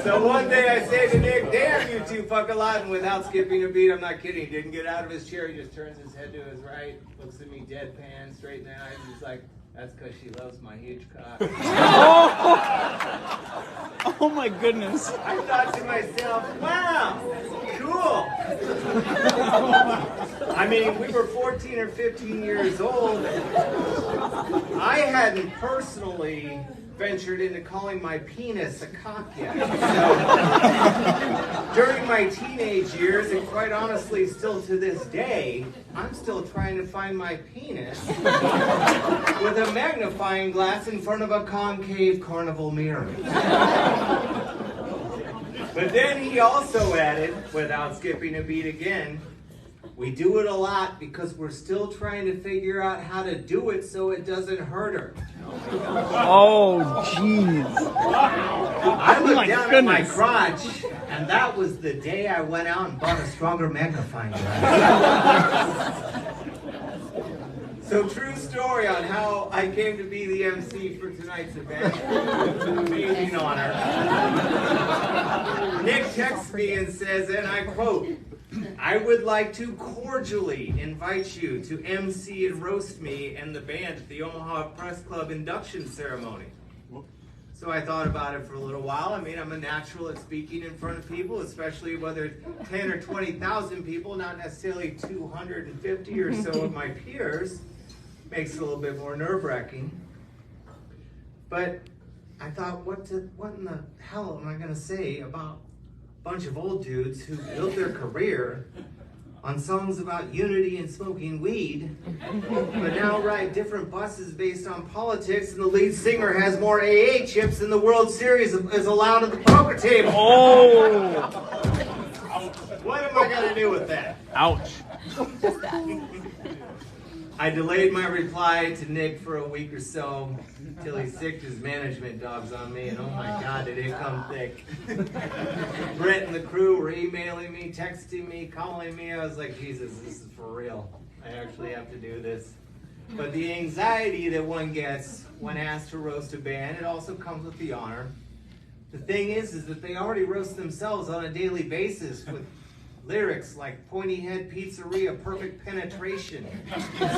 So one day I say to Nick, damn you two fuck a lot, and without skipping a beat, I'm not kidding, he didn't get out of his chair, he just turns his head to his right, looks at me deadpan, straight in the eyes, and he's like, that's because she loves my huge cock. Oh my goodness. I thought to myself, wow, cool. I mean, we were 14 or 15 years old. I hadn't personally ventured into calling my penis a cock yet. So, during my teenage years, and quite honestly still to this day, I'm still trying to find my penis with a magnifying glass in front of a concave carnival mirror. But then he also added, without skipping a beat again, we do it a lot because we're still trying to figure out how to do it so it doesn't hurt her. Oh, jeez. I looked down at my crotch, and that was the day I went out and bought a stronger magnifying glass. So true story on how I came to be the MC for tonight's event. Amazing honor. Nick texts me and says, and I quote, I would like to cordially invite you to MC and roast me and the band at the Omaha Press Club induction ceremony. So I thought about it for a little while. I mean, I'm a natural at speaking in front of people, especially whether it's 10 or 20,000 people, not necessarily 250 or so of my peers. Makes it a little bit more nerve-wracking. But I thought, what in the hell am I going to say about a bunch of old dudes who built their career on songs about unity and smoking weed, but now ride different buses based on politics, and the lead singer has more AA chips than the World Series is allowed at the poker table. Oh! What am I going to do with that? Ouch. Just that. I delayed my reply to Nick for a week or so until he sicked his management dogs on me, and oh my God, did it come thick. Brett and the crew were emailing me, texting me, calling me. I was like, Jesus, this is for real. I actually have to do this. But the anxiety that one gets when asked to roast a band, it also comes with the honor. The thing is that they already roast themselves on a daily basis with lyrics like Pointy Head Pizzeria, Perfect Penetration.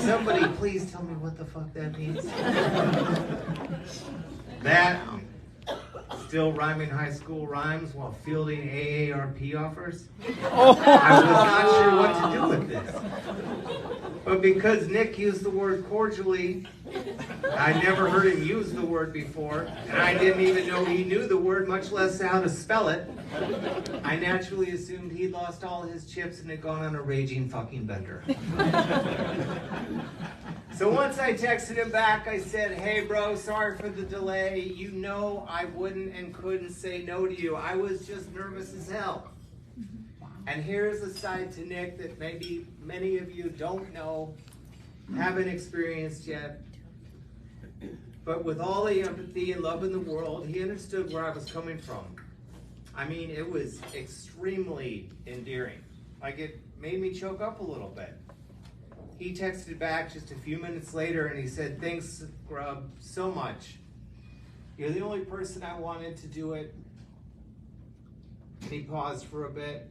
Somebody please tell me what the fuck that means. That, still rhyming high school rhymes while fielding AARP offers. I was not sure what to do with this. But because Nick used the word cordially, I never heard him use the word before, and I didn't even know he knew the word, much less how to spell it. I naturally assumed he'd lost all his chips and had gone on a raging fucking bender. So once I texted him back, I said, hey bro, sorry for the delay. You know I wouldn't and couldn't say no to you. I was just nervous as hell. And here's a side to Nick that maybe many of you don't know, haven't experienced yet. But with all the empathy and love in the world, he understood where I was coming from. I mean, it was extremely endearing. Like, it made me choke up a little bit. He texted back just a few minutes later and he said, thanks, Grub, so much. You're the only person I wanted to do it. And he paused for a bit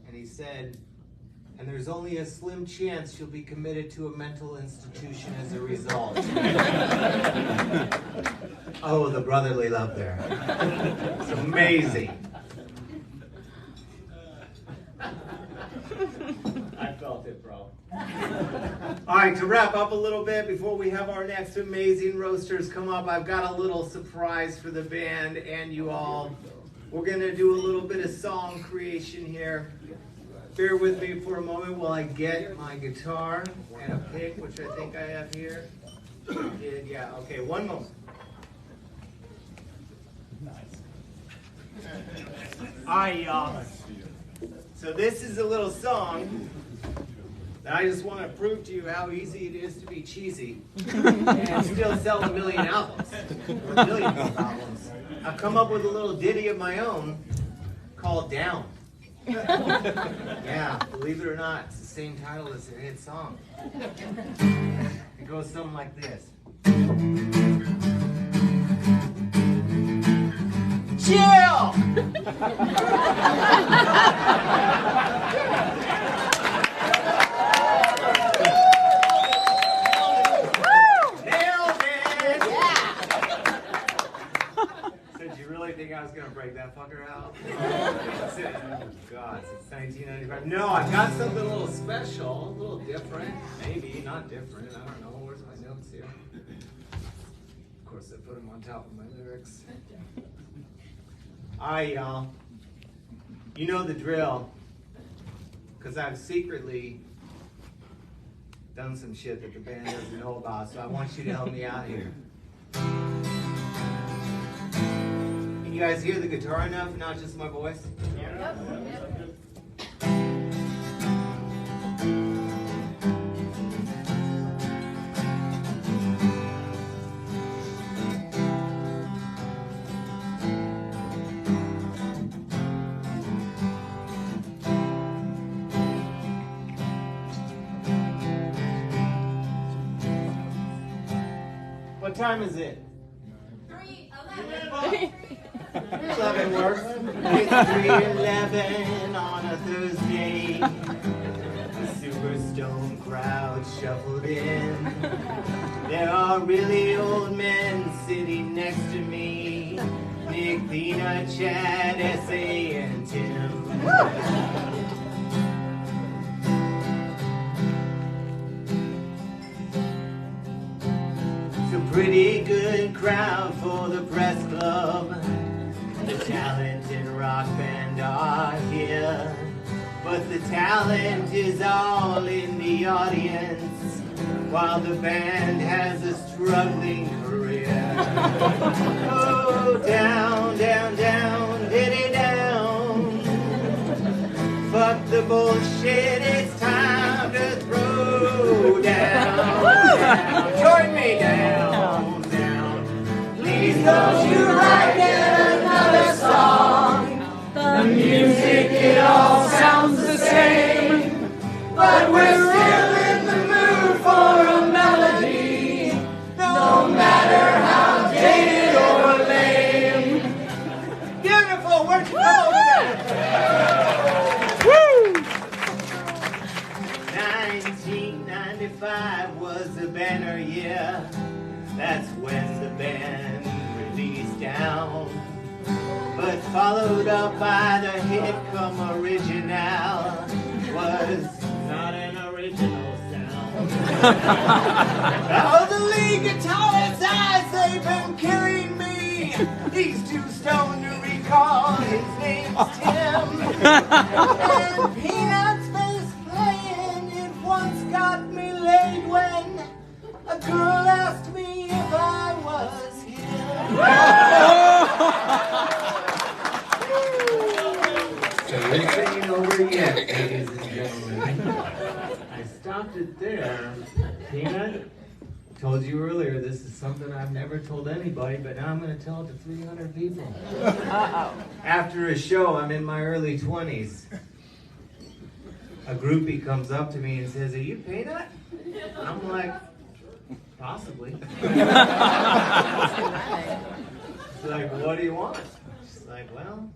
and he said, and there's only a slim chance you'll be committed to a mental institution as a result. Oh, the brotherly love there. It's amazing. I felt it, bro. All right, to wrap up a little bit before we have our next amazing roasters come up, I've got a little surprise for the band and you all. We're going to do a little bit of song creation here. Bear with me for a moment while I get my guitar and a pick, which I think I have here. Yeah, okay, one moment. All right, y'all. So this is a little song that I just want to prove to you how easy it is to be cheesy and still sell a million albums, or millions of albums. I've come up with a little ditty of my own called Down. Yeah, believe it or not, it's the same title as their hit song. It goes something like this. Chill! Did you really think I was going to break that fucker out? Oh, God, since 1995. No, I got something a little special, a little different. Maybe, not different. I don't know. Where's my notes here? Of course, I put them on top of my lyrics. All right, y'all. You know the drill. Because I've secretly done some shit that the band doesn't know about, so I want you to help me out here. Can you guys hear the guitar enough, not just my voice? Yep. What time is it? 3:11. 11 works. It's 3:11 on a Thursday. The Superstone crowd shuffled in. There are really old men sitting next to me. Nick, Peanut, Chad, S.A., and Tim. It's a pretty good crowd for the press club. The talent in rock band are here, but the talent is all in the audience, while the band has a struggling career. Oh, down, down, down, diddy down. Fuck the bullshit, it's time to throw down. Down. Join me down, down. Please don't you write yet another song. The music, it all sounds the same, but we're still in the mood for a melody, no matter how dated or lame. Beautiful, where'd you go with that? Woo! 1995 was the banner year. That's when the band released Down, but followed up by the hit Come Original was not an original sound. Oh, the lead guitarist's eyes, they've been killing me. He's too stoned to recall his name's Tim. And Peanut's bass playing, it once got me laid when a girl asked me if I was him. So this ain't over yet, ladies and gentlemen. I stopped it there. Peanut, told you earlier, this is something I've never told anybody, but now I'm going to tell it to 300 people. After a show, I'm in my early 20s. A groupie comes up to me and says, "Are you Peanut?" I'm like, "Possibly." She's like, "What do you want?" She's like, "Well,"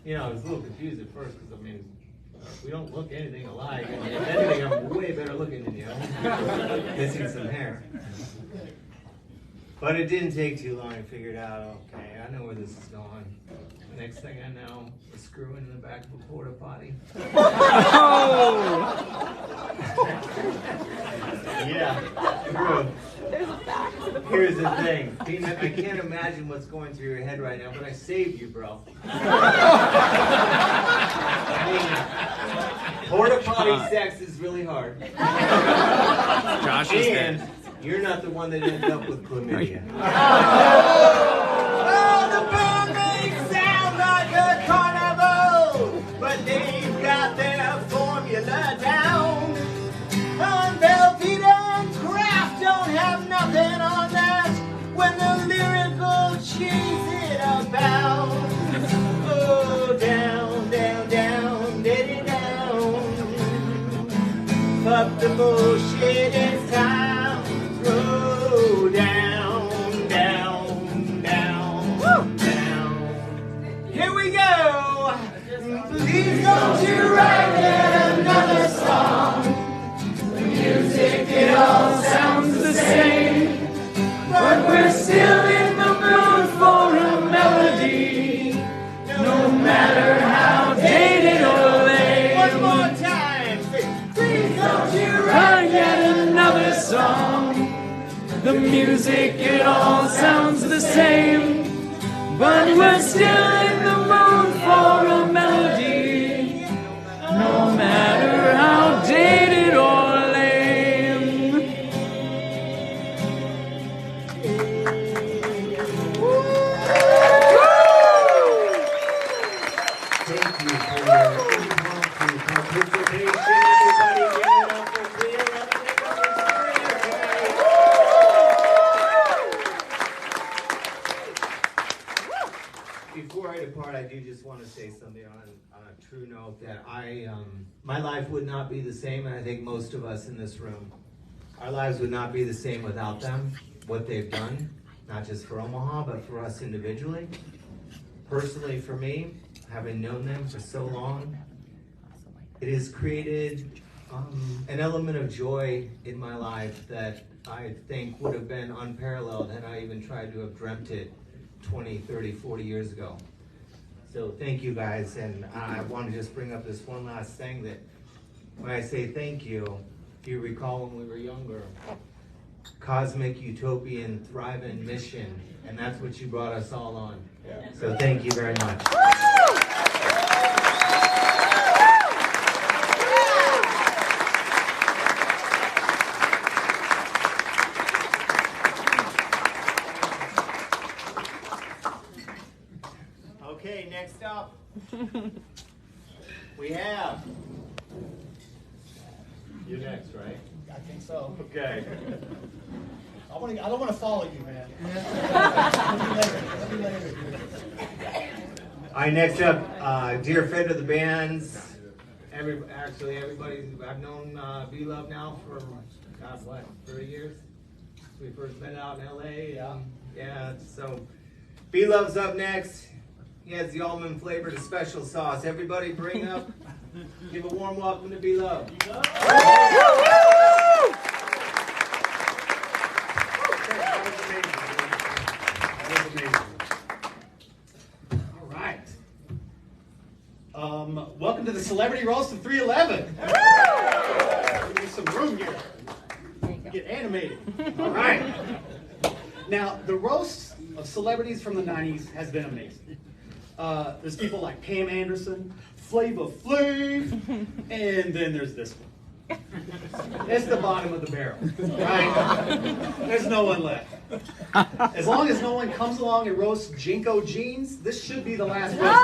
you know, I was a little confused at first because, I mean, we don't look anything alike. I mean, if anything, I'm way better looking than you. Missing some hair. But it didn't take too long. I figured out, okay, I know where this is going. Next thing I know, a screw in the back of a porta potty. Yeah, true. Here's the thing, Peanut, I can't imagine what's going through your head right now, but I saved you, bro. I mean, porta potty sex is really hard. Josh is And dead. you're not the one that ended up with chlamydia. Oh, the band may sound like a carnival, but they've got their formula down. On Velveeta and Kraft don't have nothing on that when the lyrical cheese it abounds. Oh, down, down, down, diddy down. Fuck the bullshit, it's time to throw down, down, down, down. Here we go! The music, it all sounds the same, but we're still in the mood for a melody, no matter how dated or lame. Thank you for your impromptu participation. Everybody give it up for 311. Before I depart, I do just want to say something on a true note that my life would not be the same, and I think most of us in this room, our lives would not be the same without them, what they've done, not just for Omaha, but for us individually. Personally, for me, having known them for so long, it has created an element of joy in my life that I think would have been unparalleled had I even tried to have dreamt it 20, 30, 40 years ago. So thank you guys, and I want to just bring up this one last thing that when I say thank you, if you recall when we were younger, cosmic, utopian, thriving mission, and that's what you brought us all on. So thank you very much. Okay, next up, we have, you're next, right? I think so. Okay. I don't want to follow you, man. Let me later. All right, next up, dear friend of the band's, everybody, I've known B-Love now for, God, what, 30 years? We first met out in LA. Yeah, so B-Love's up next. He has the almond flavored special sauce. Everybody bring up, give a warm welcome to B-Love. All right. Welcome to the Celebrity Roast of 311. Give me some room here. Get animated. All right. Now, the roast of celebrities from the 90s has been amazing. There's people like Pam Anderson, Flava Flav, and then there's this one. It's the bottom of the barrel, right? There's no one left. As long as no one comes along and roasts Jinko jeans, this should be the last roast.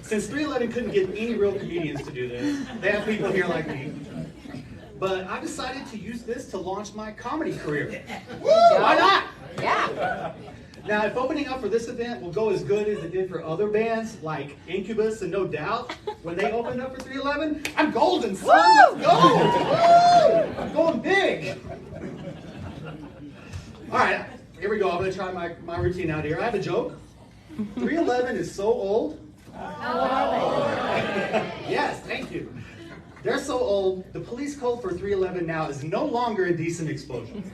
Since 311 couldn't get any real comedians to do this, they have people here like me. But I decided to use this to launch my comedy career. Why not? Yeah. Now, if opening up for this event will go as good as it did for other bands like Incubus and No Doubt, when they opened up for 311, I'm golden, son. Let's go. Woo! I'm going big. All right, here we go. I'm going to try my routine out here. I have a joke. 311 is so old. Yes, thank you. They're so old, the police code for 311 now is no longer indecent explosions.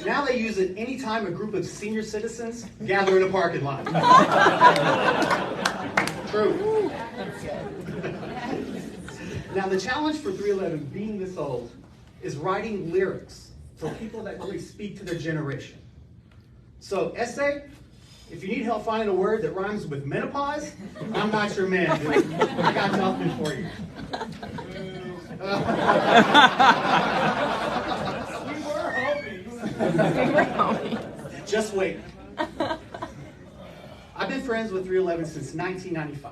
Now they use it anytime a group of senior citizens gather in a parking lot. True. Now the challenge for 311 being this old is writing lyrics for people that really speak to their generation. So, essay, if you need help finding a word that rhymes with menopause, I'm not your man, dude. I got nothing for you. We were hoping. Just wait. I've been friends with 311 since 1995,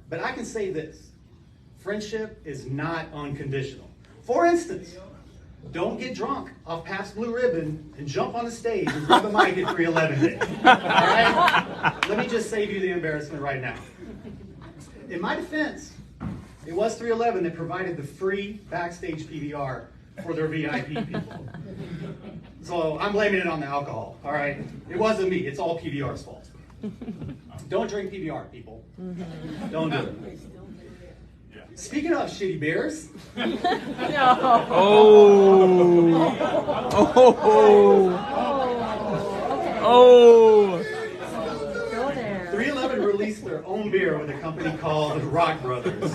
but I can say this. Friendship is not unconditional. For instance, don't get drunk off Pabst Blue Ribbon and jump on the stage and grab a mic at 311 Day. All right? Let me just save you the embarrassment right now. In my defense, it was 311 that provided the free backstage PBR for their VIP people. So I'm blaming it on the alcohol, all right? It wasn't me. It's all PBR's fault. Don't drink PBR, people. Don't do it. Speaking of shitty beers. No. Oh. Oh. Go there. 311 released their own own beer with a company called Rock Brothers.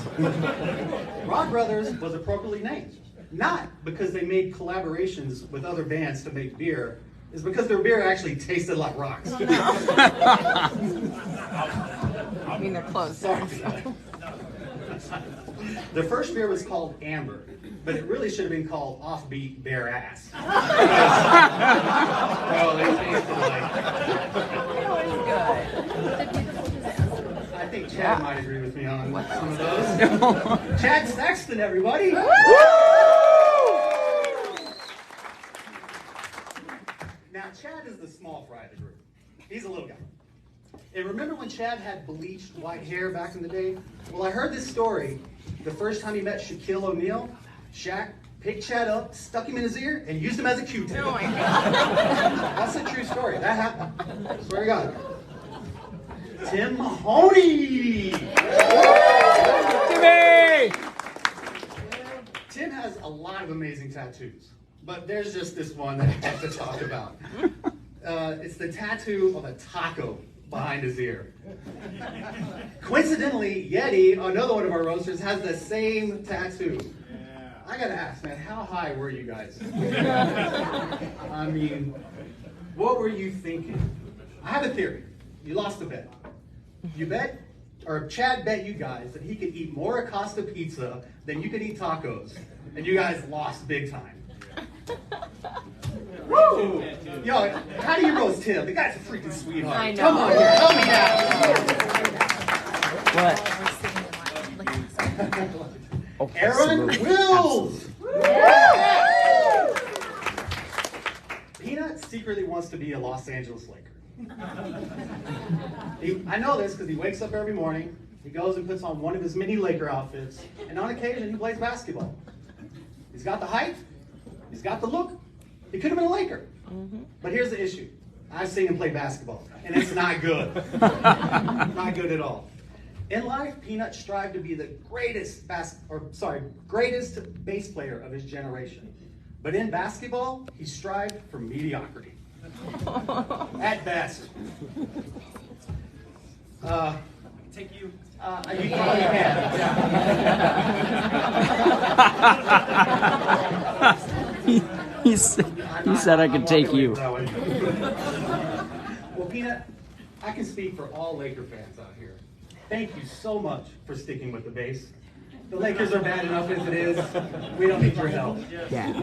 Rock Brothers was appropriately named, not because they made collaborations with other bands to make beer, it's because their beer actually tasted like rocks. I mean, they're close. Sorry. Their first beer was called Amber, but it really should have been called Offbeat Bare Ass. Oh, they tasted like. I think Chad might agree with me on some of those. Chad Sexton, everybody. Now, Chad is the small fry of the group. He's a little guy. And remember when Chad had bleached white hair back in the day? Well, I heard this story. The first time he met Shaquille O'Neal, Shaq picked Chad up, stuck him in his ear, and used him as a Q-tip. Oh my God. That's a true story. That happened. I swear to God. Tim Mahoney! Timmy! Tim has a lot of amazing tattoos, but there's just this one that I have to talk about. It's the tattoo of a taco behind his ear. Coincidentally, Yeti, another one of our roasters, has the same tattoo. I gotta ask, man, how high were you guys? I mean, what were you thinking? I have a theory. You lost a bet. You bet, or Chad bet you guys that he could eat more Acosta pizza than you could eat tacos, and you guys lost big time. Woo! Yo, how do you roast Tim? The guy's a freaking sweetheart. I know. Come on here, help me out. What? Aaron Wills! Peanut secretly wants to be a Los Angeles Laker. I know this because he wakes up every morning, he goes and puts on one of his mini Laker outfits, and on occasion he plays basketball. He's got the height, he's got the look, he could have been a Laker. But here's the issue. I've seen him play basketball, and it's not good. Not good at all. In life, Peanut strived to be the greatest greatest bass player of his generation. But in basketball, he strived for mediocrity. At best. Take you. You probably can. He said I could take you. Well, Peanut, I can speak for all Laker fans out here. Thank you so much for sticking with the bass. The Lakers are bad enough as it is. We don't need your help. Yeah.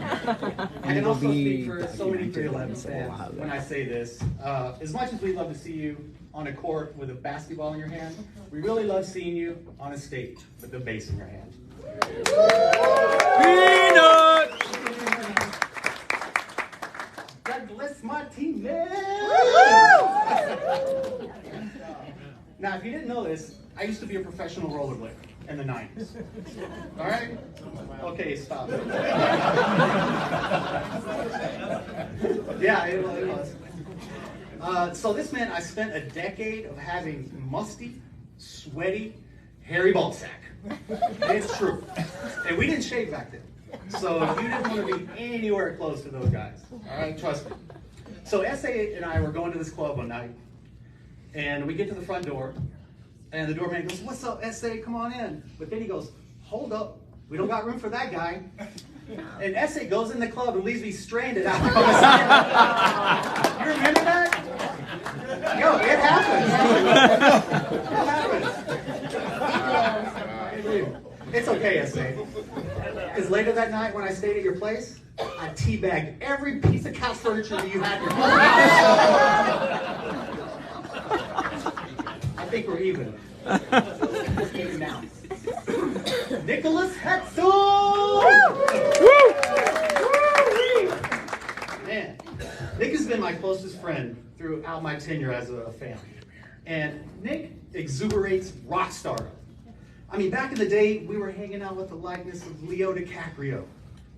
I can also speak for so many 311 fans when I say this. As much as we love to see you on a court with a basketball in your hand, we really love seeing you on a stage with the bass in your hand. Peanut! Douglas Martinez! Now, if you didn't know this, I used to be a professional rollerblader in the 90s. All right? Okay, stop. Yeah, it was. So this meant I spent a decade of having musty, sweaty, hairy ballsack. It's true. And we didn't shave back then. So you didn't want to be anywhere close to those guys. All right, trust me. So S.A. and I were going to this club one night, and we get to the front door, and the doorman goes, "What's up, S.A.? Come on in." But then he goes, "Hold up, we don't got room for that guy." And S.A. goes in the club and leaves me stranded out there on the side. You remember that? Yo, it happens. It happens. It's okay, S.A. Because later that night when I stayed at your place, I teabagged every piece of couch furniture that you had in your home. I think we're even. We're even now. Nicholas Hetzel! Man, Nick has been my closest friend throughout my tenure as a fan. And Nick exuberates rock stardom. I mean, back in the day, we were hanging out with the likeness of Leo DiCaprio,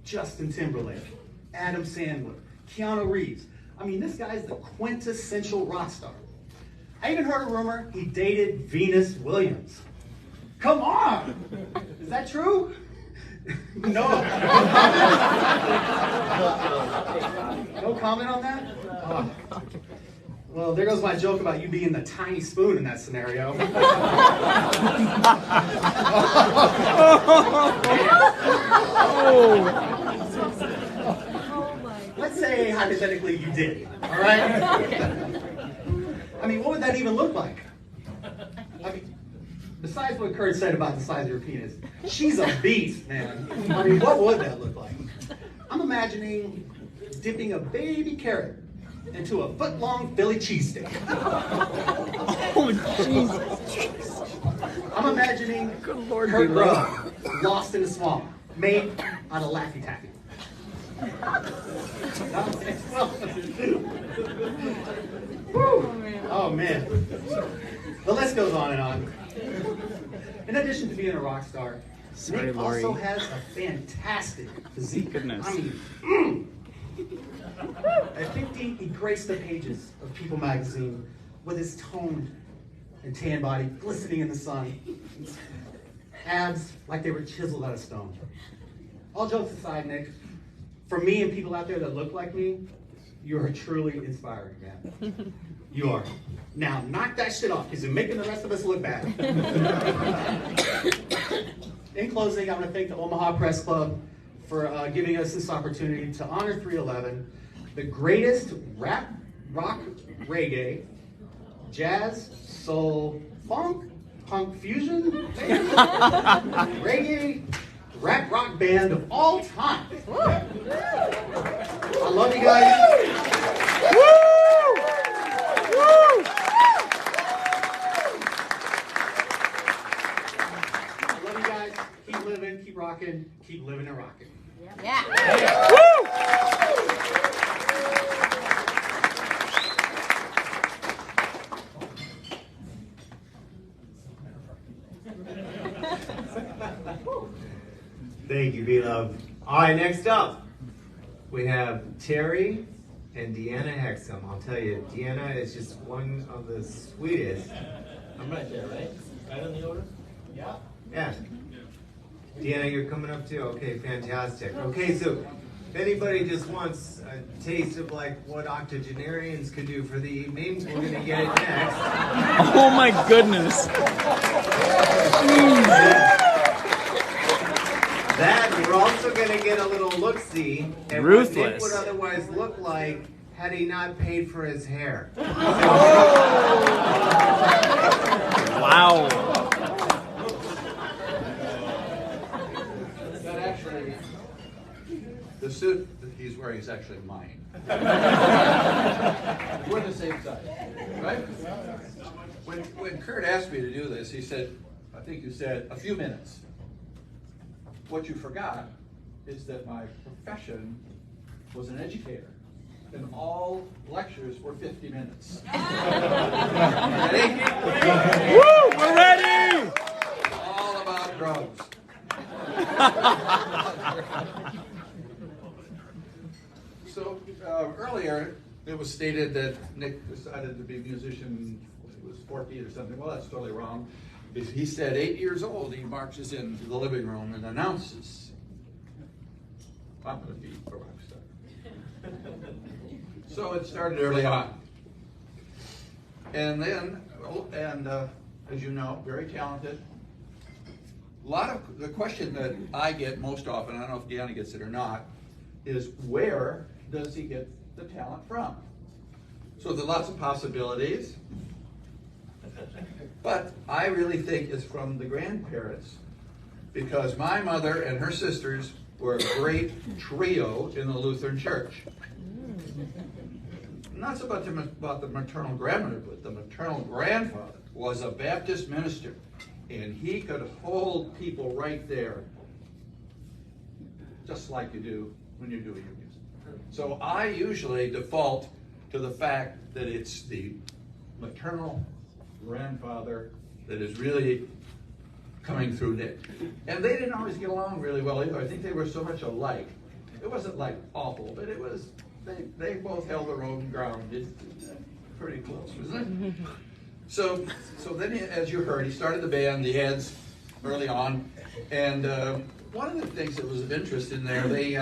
Justin Timberlake, Adam Sandler, Keanu Reeves. I mean, this guy's the quintessential rock star. I even heard a rumor he dated Venus Williams. Come on! Is that true? No. No comment on that? Oh. Well, there goes my joke about you being the tiny spoon in that scenario. Let's say hypothetically you did, all right? I mean, what would that even look like? I mean, besides what Kurt said about the size of your penis, she's a beast, man. I mean, what would that look like? I'm imagining dipping a baby carrot into a foot-long Philly cheesesteak. Oh, Jesus. I'm imagining Good Lord, Kurt Below. Rowe lost in the swamp, made out of Laffy Taffy. Oh man. The list goes on and on. In addition to being a rock star, Sorry, Nick Lori. also has a fantastic physique. Goodness. I mean, at 50, he graced the pages of People magazine with his toned and tan body glistening in the sun. Abs like they were chiseled out of stone. All jokes aside, Nick, for me and people out there that look like me, you are truly inspiring, man. You are. Now, knock that shit off, because you're making the rest of us look bad. In closing, I want to thank the Omaha Press Club for giving us this opportunity to honor 311, the greatest rap, rock, reggae, jazz, soul, funk, punk fusion, reggae, rap rock band of all time. I love you guys. I love you guys. Keep living, keep rocking, keep living and rocking. Yeah. Thank you, B-Love. All right, next up, we have Terry and Deanna Hexum. I'll tell you, Deanna is just one of the sweetest. I'm right there, right? Right on the order? Yeah. Yeah. Deanna, you're coming up too? Okay, fantastic. Okay, so if anybody just wants a taste of like what octogenarians could do for the evening, we're gonna get it next. Oh my goodness. That, we're also gonna get a little look-see at what Nick Ruthless. would otherwise look like had he not paid for his hair. Wow. That actually, the suit that he's wearing is actually mine. We're the same size, right? When Kurt asked me to do this, he said, I think you said, a few minutes. What you forgot is that my profession was an educator, and all lectures were 50 minutes. Ready? Woo, we're ready. All about drugs. So earlier, it was stated that Nick decided to be a musician when he was 14 or something. Well, that's totally wrong. He said 8 years old, he marches into the living room and announces, I'm going to be a rock star. So it started early on. And then, as you know, very talented. A lot of the question that I get most often, I don't know if Deanna gets it or not, is where does he get the talent from? So there are lots of possibilities, but I really think it's from the grandparents, because my mother and her sisters were a great trio in the Lutheran Church. Not so much about the maternal grandmother, but the maternal grandfather was a Baptist minister, and he could hold people right there, just like you do when you're doing your music. So I usually default to the fact that it's the maternal grandfather that is really coming through Nick. And they didn't always get along really well either. I think they were so much alike. It wasn't like awful, but it was, they both held their own ground. It's pretty close, wasn't it? So then, as you heard, he started the band, the Eds, early on. And one of the things that was of interest in there, this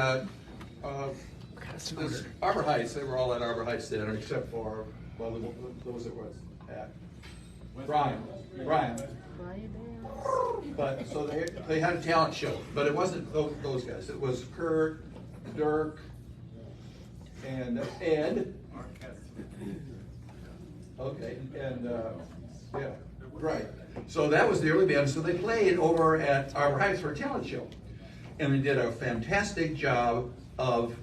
Arbor Heights, they were all at Arbor Heights then, except for well, those that was at Brian. But so they had a talent show, but it wasn't those guys. It was Kurt, Dirk, and Ed. Okay, and yeah, right. So that was the early band. So they played over at Arbor Heights for a talent show, and they did a fantastic job of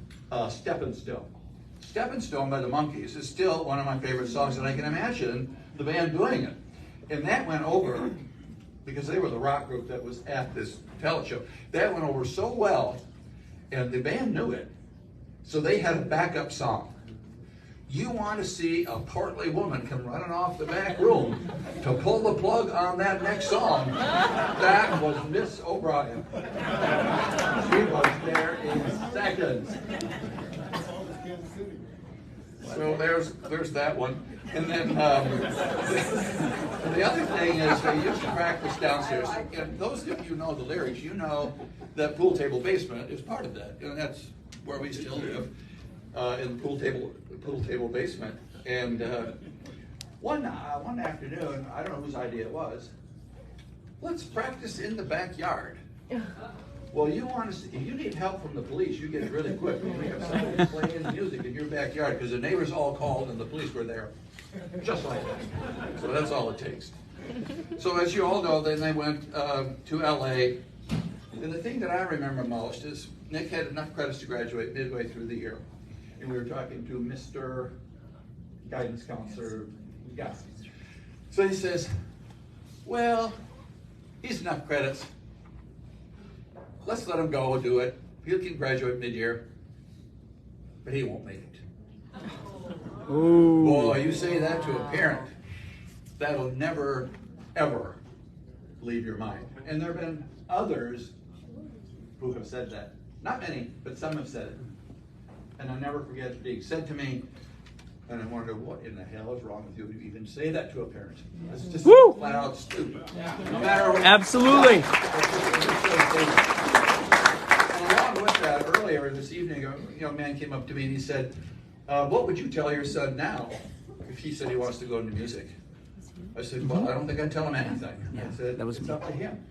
Steppin' Stone. Steppin' Stone by the Monkees is still one of my favorite songs, and I can imagine the band doing it. And that went over, because they were the rock group that was at this talent show, that went over so well, and the band knew it. So they had a backup song. You want to see a portly woman come running off the back room to pull the plug on that next song. That was Miss O'Brien. She was there in seconds. So there's that one. And then the other thing is they used to practice downstairs. And those of you who know the lyrics, you know that pool table basement is part of that. And that's where we still live, in the pool table basement. And one afternoon, I don't know whose idea it was, let's practice in the backyard. Well, you need help from the police, you get it really quick. We have someone playing music in your backyard, because the neighbors all called and the police were there. Just like that. So that's all it takes. So as you all know, then they went to LA. And the thing that I remember most is Nick had enough credits to graduate midway through the year. And we were talking to Mr. Guidance Counselor guy. So he says, well, he's enough credits. Let's let him go and do it. He can graduate mid-year, but he won't make it. Ooh. Boy, you say that to a parent, that'll never, ever leave your mind. And there have been others who have said that. Not many, but some have said it. And I'll never forget it being said to me, and I wonder, what in the hell is wrong with you to even say that to a parent? It's just flat out stupid. No matter what. Absolutely. And along with that, earlier this evening, a young man came up to me and he said, what would you tell your son now if he said he wants to go into music? I said, well, I don't think I'd tell him anything. I said, it's up to him.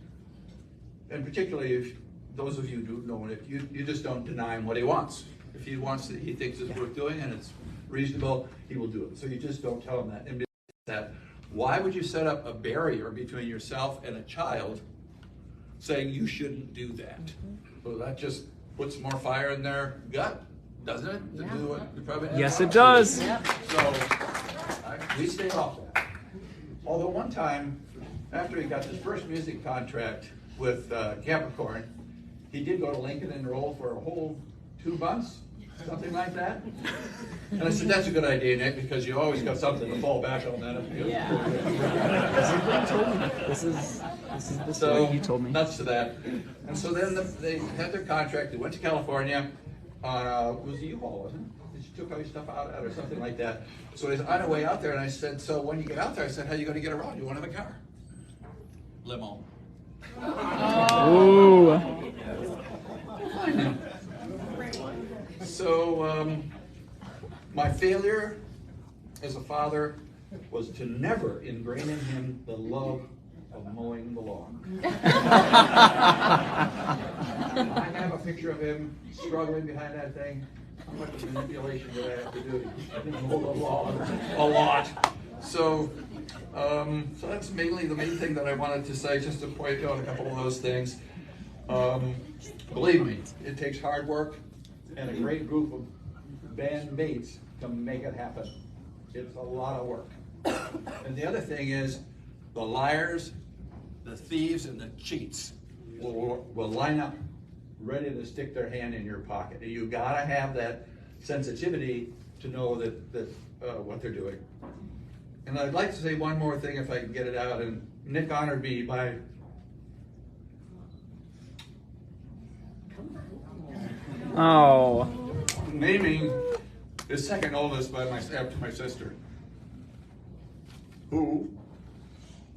And particularly if those of you who know it, you just don't deny him what he wants. If he wants it, he thinks it's worth doing and it's reasonable, he will do it. So you just don't tell him that. And that, why would you set up a barrier between yourself and a child saying you shouldn't do that? Well, that just puts more fire in their gut, doesn't it? To do what you probably Yes, it does. So we stay off that. Although one time, after he got his first music contract with Capricorn, he did go to Lincoln and enroll for a whole 2 months, something like that. And I said, that's a good idea, Nick, because you always got something to fall back on that. This is So, what you told me. nuts to that. And so then they had their contract, they went to California, it was a U-Haul, wasn't it? She took all your stuff out or something like that. So he's on our way out there, and I said, so when you get out there, I said, how are you going to get around? You won't have a car. Limo. Ooh. So, my failure as a father was to never ingrain in him the love of mowing the lawn. I have a picture of him struggling behind that thing. How much manipulation did I have to do to mow the lawn? A lot. So that's mainly the main thing that I wanted to say, just to point out a couple of those things. Believe me, it takes hard work and a great group of bandmates to make it happen. It's a lot of work. And the other thing is, the liars, the thieves, and the cheats will line up ready to stick their hand in your pocket. You gotta have that sensitivity to know that what they're doing. And I'd like to say one more thing if I can get it out. And Nick honored me by naming his second oldest after my sister, who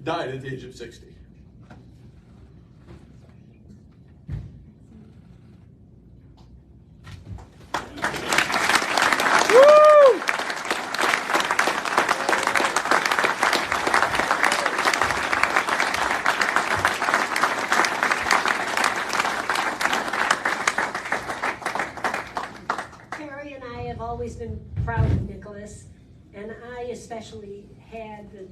died at the age of 60. I've always been proud of Nicholas, and I especially had the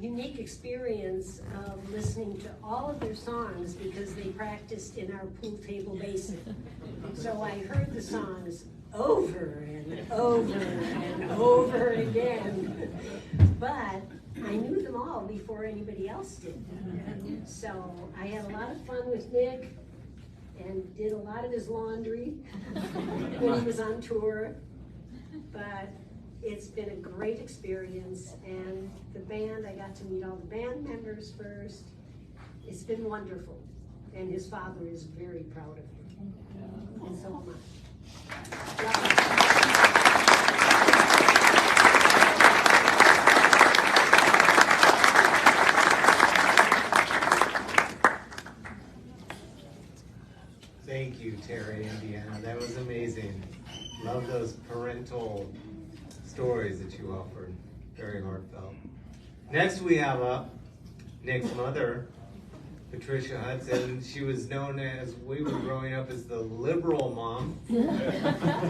unique experience of listening to all of their songs because they practiced in our pool table basement. So I heard the songs over and over and over again, but I knew them all before anybody else did. And so I had a lot of fun with Nick and did a lot of his laundry when he was on tour, but it's been a great experience, and the band, I got to meet all the band members first. It's been wonderful, and his father is very proud of him, and so am I. Thank you, Terry and Deanna. That was amazing. Love those parental stories that you offered. Very heartfelt. Next we have up Nick's mother, Patricia Hudson. She was known as, we were growing up, as the liberal mom.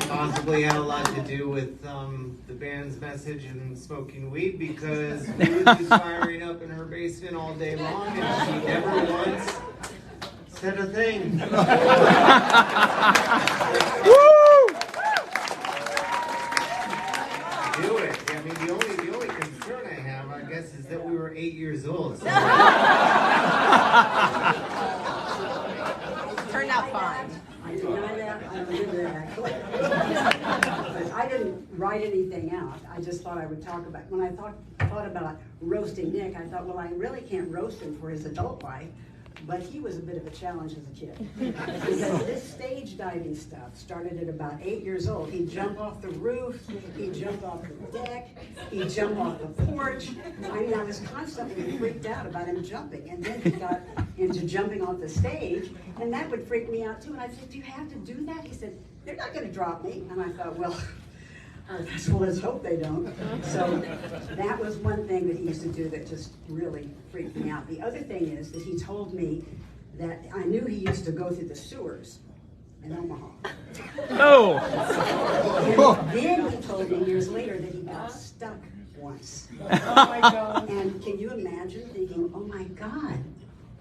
Possibly had a lot to do with the band's message and smoking weed, because we would be firing up in her basement all day long and she never once said a thing. Do it. I mean, the only concern I have, I guess, is that we were 8 years old. So. Turned out fine. I deny that. I remember that actually. But I didn't write anything out. I just thought I would talk about it. When I thought about roasting Nick, I thought, well, I really can't roast him for his adult life. But he was a bit of a challenge as a kid. Because this stage diving stuff started at about 8 years old. He'd jump off the roof, he'd jump off the deck, he'd jump off the porch. I mean, I was constantly freaked out about him jumping. And then he got into jumping off the stage, and that would freak me out too. And I said, do you have to do that? He said, they're not going to drop me. And I thought, well, let's hope they don't. So that was one thing that he used to do that just really freaked me out. The other thing is that he told me that I knew he used to go through the sewers in Omaha. Oh! And then he told me years later that he got stuck once. Oh my God. And can you imagine thinking, oh my God,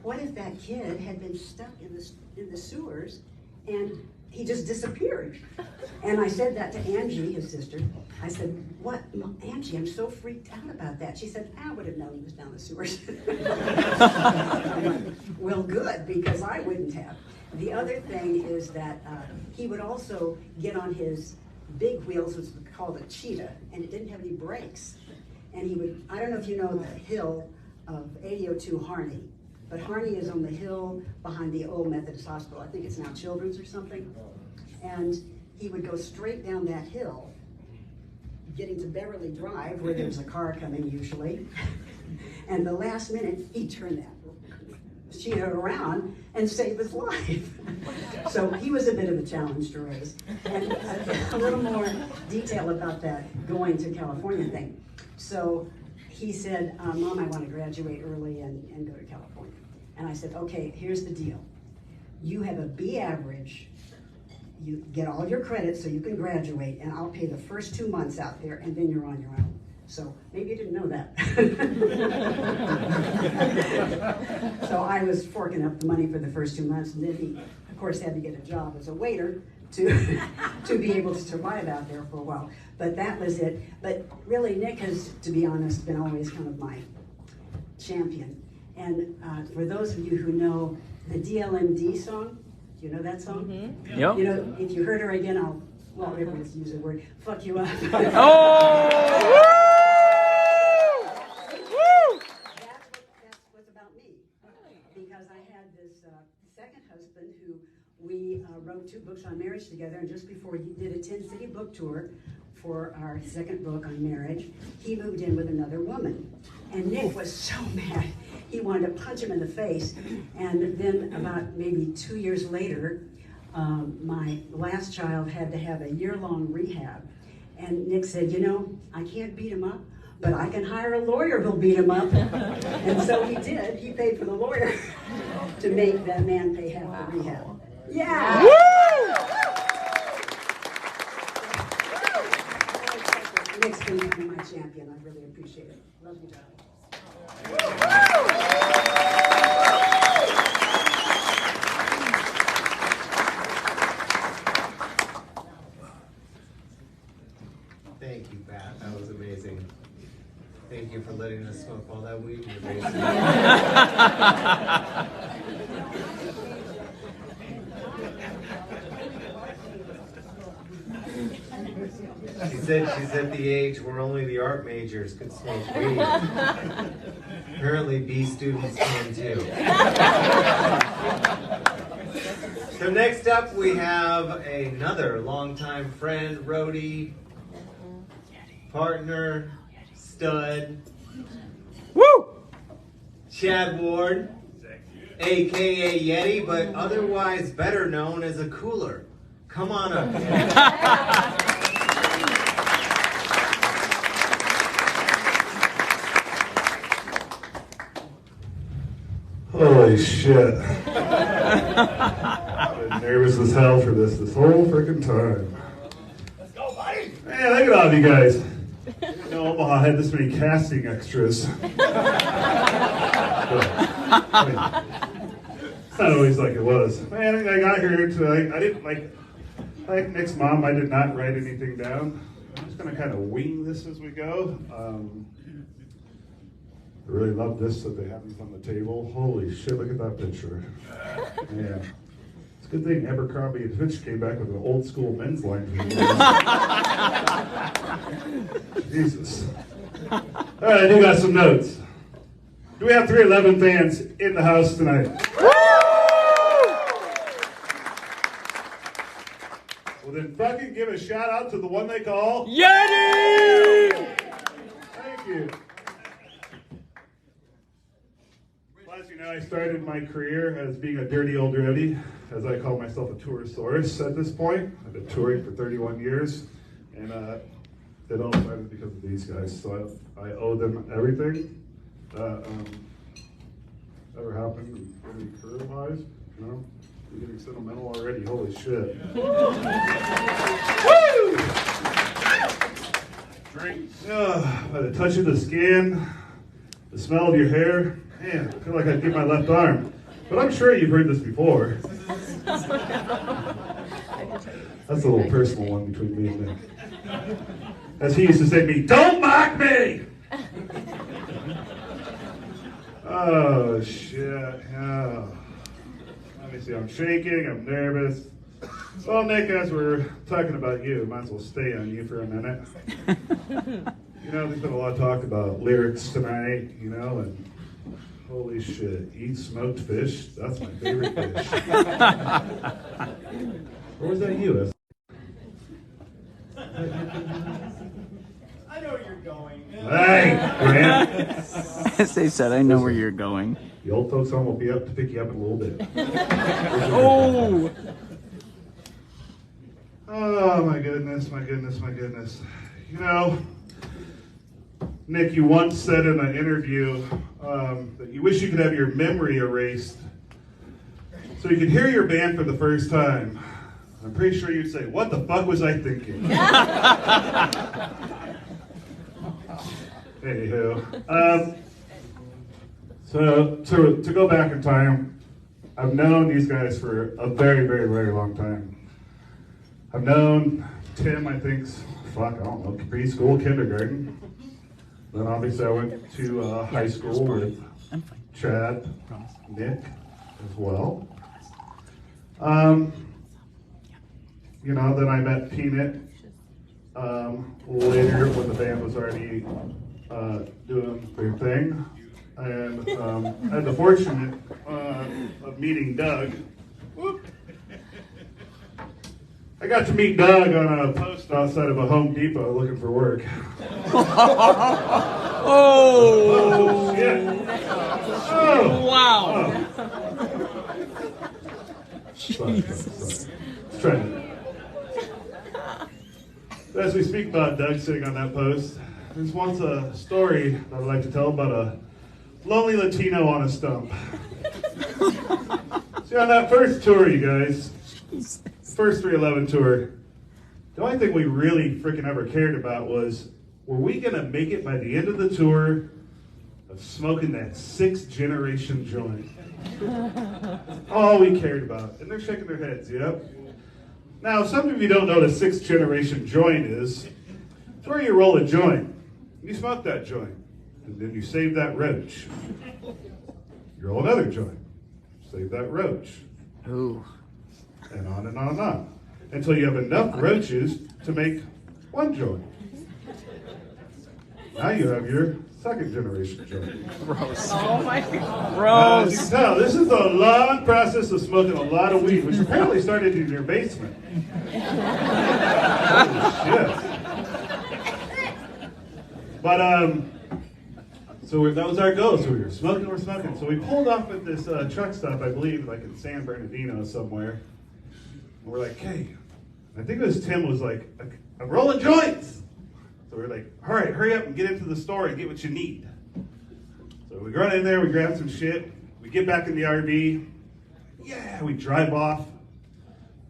what if that kid had been stuck in the sewers and he just disappeared? And I said that to Angie, his sister. I said, what, Angie, I'm so freaked out about that. She said, I would have known he was down the sewers. Well, good, because I wouldn't have. The other thing is that he would also get on his big wheels, which was called a cheetah, and it didn't have any brakes. And he would, I don't know if you know the hill of 8002 Harney, but Harney is on the hill behind the old Methodist Hospital. I think it's now Children's or something. And he would go straight down that hill, getting to Beverly Drive, where there's a car coming usually. And the last minute, he'd turn that cheetah around and save his life. So he was a bit of a challenge to raise. And a little more detail about that going to California thing. So he said, Mom, I want to graduate early and go to California. And I said, okay, here's the deal. You have a B average, you get all your credits so you can graduate, and I'll pay the first 2 months out there, and then you're on your own. So maybe you didn't know that. So I was forking up the money for the first 2 months, and then he, of course, had to get a job as a waiter to be able to survive out there for a while. But that was it. But really, Nick has, to be honest, been always kind of my champion. And for those of you who know the DLMD song, do you know that song? Mm-hmm. Yep. You know, if you heard her again, well, everyone's using the word, fuck you up. Oh! Woo! That's what's about me. Because I had this second husband who we wrote 2 books on marriage together, and just before he did a 10-city book tour for our second book on marriage, he moved in with another woman. And Nick was so mad. He wanted to punch him in the face. And then about maybe 2 years later, my last child had to have a year-long rehab. And Nick said, you know, I can't beat him up, but I can hire a lawyer who'll beat him up. And so he did. He paid for the lawyer to make that man pay half the rehab. Yeah! Woo! Nick's been my champion. I really appreciate it. Love you, darling. Thank you, Pat. That was amazing. Thank you for letting us smoke all that weed in your basement. She said she's at the age where only the art majors could smoke weed. Apparently B students can too. So next up we have another longtime friend, roadie, partner, stud, Woo! Chad Ward, aka Yeti, but otherwise better known as a cooler. Come on up, Yeti. Holy shit. I've been nervous as hell for this whole freaking time. Let's go, buddy. Man, look at all of you guys. No Omaha had this many casting extras. It's not always like it was. Man, I got here tonight. I didn't like Nick's mom, I did not write anything down. I'm just gonna kind of wing this as we go. I really love this that they have these on the table. Holy shit, look at that picture. Yeah. It's a good thing Abercrombie and Fitch came back with an old school men's line for you. Jesus. All right, I do got some notes. Do we have 311 fans in the house tonight? Well, then fucking give a shout out to the one they call Yeti! Thank you. Well, as you know, I started my career as being a dirty old roadie, as I call myself a toursaurus at this point. I've been touring for 31 years, and it all started because of these guys. So I owe them everything that ever happened in any career-wise. You know, I'm getting sentimental already. Holy shit! Woo! Drink. By the touch of the skin, the smell of your hair. Man, I feel like I'd give my left arm. But I'm sure you've heard this before. That's a little personal one between me and Nick. As he used to say to me, "Don't mock me!" Oh, shit. Yeah. Let me see. I'm shaking. I'm nervous. Well, Nick, as we're talking about you, might as well stay on you for a minute. You know, there's been a lot of talk about lyrics tonight, you know, and holy shit, eat smoked fish. That's my favorite fish. Or was that you? I know where you're going. Hey, Grant. As they said, I know where you're going. The old folks home will be up to pick you up in a little bit. Oh! Oh, my goodness, my goodness, my goodness. You know, Nick, you once said in an interview that you wish you could have your memory erased so you could hear your band for the first time. I'm pretty sure you'd say, "What the fuck was I thinking?" Anywho, so to go back in time, I've known these guys for a very, very, very long time. I've known Tim, I think, I don't know, preschool, kindergarten. Then obviously I went to high school with Chad, Nick as well. You know, then I met Peanut later when the band was already doing their thing. And I had the fortunate of meeting Doug. Whoop. I got to meet Doug on a post outside of a Home Depot looking for work. Oh! Shit. Oh! Wow! Sorry. Let's try it. As we speak about Doug sitting on that post, there's once a story that I'd like to tell about a lonely Latino on a stump. See, on that first tour, you guys, first 311 tour, the only thing we really freaking ever cared about was were we going to make it by the end of the tour of smoking that 6th generation joint? All we cared about. And they're shaking their heads, yep. Now, some of you don't know what a 6th generation joint is. It's where you roll a joint. You smoke that joint. And then you save that roach. You roll another joint. Save that roach. Ooh. And on and on and on. Until you have enough roaches to make one joint. Now you have your 2nd generation joint. Gross. Oh my God. As you Gross. can tell, this is a long process of smoking a lot of weed, which apparently started in your basement. Holy shit. But, so that was our goal. So we were smoking. So we pulled off at this truck stop, I believe, like in San Bernardino somewhere. And we're like, hey, I think it was Tim was like, I'm rolling joints. So we're like, all right, hurry up and get into the store and get what you need. So we run in there, we grab some shit, we get back in the RV. Yeah, we drive off,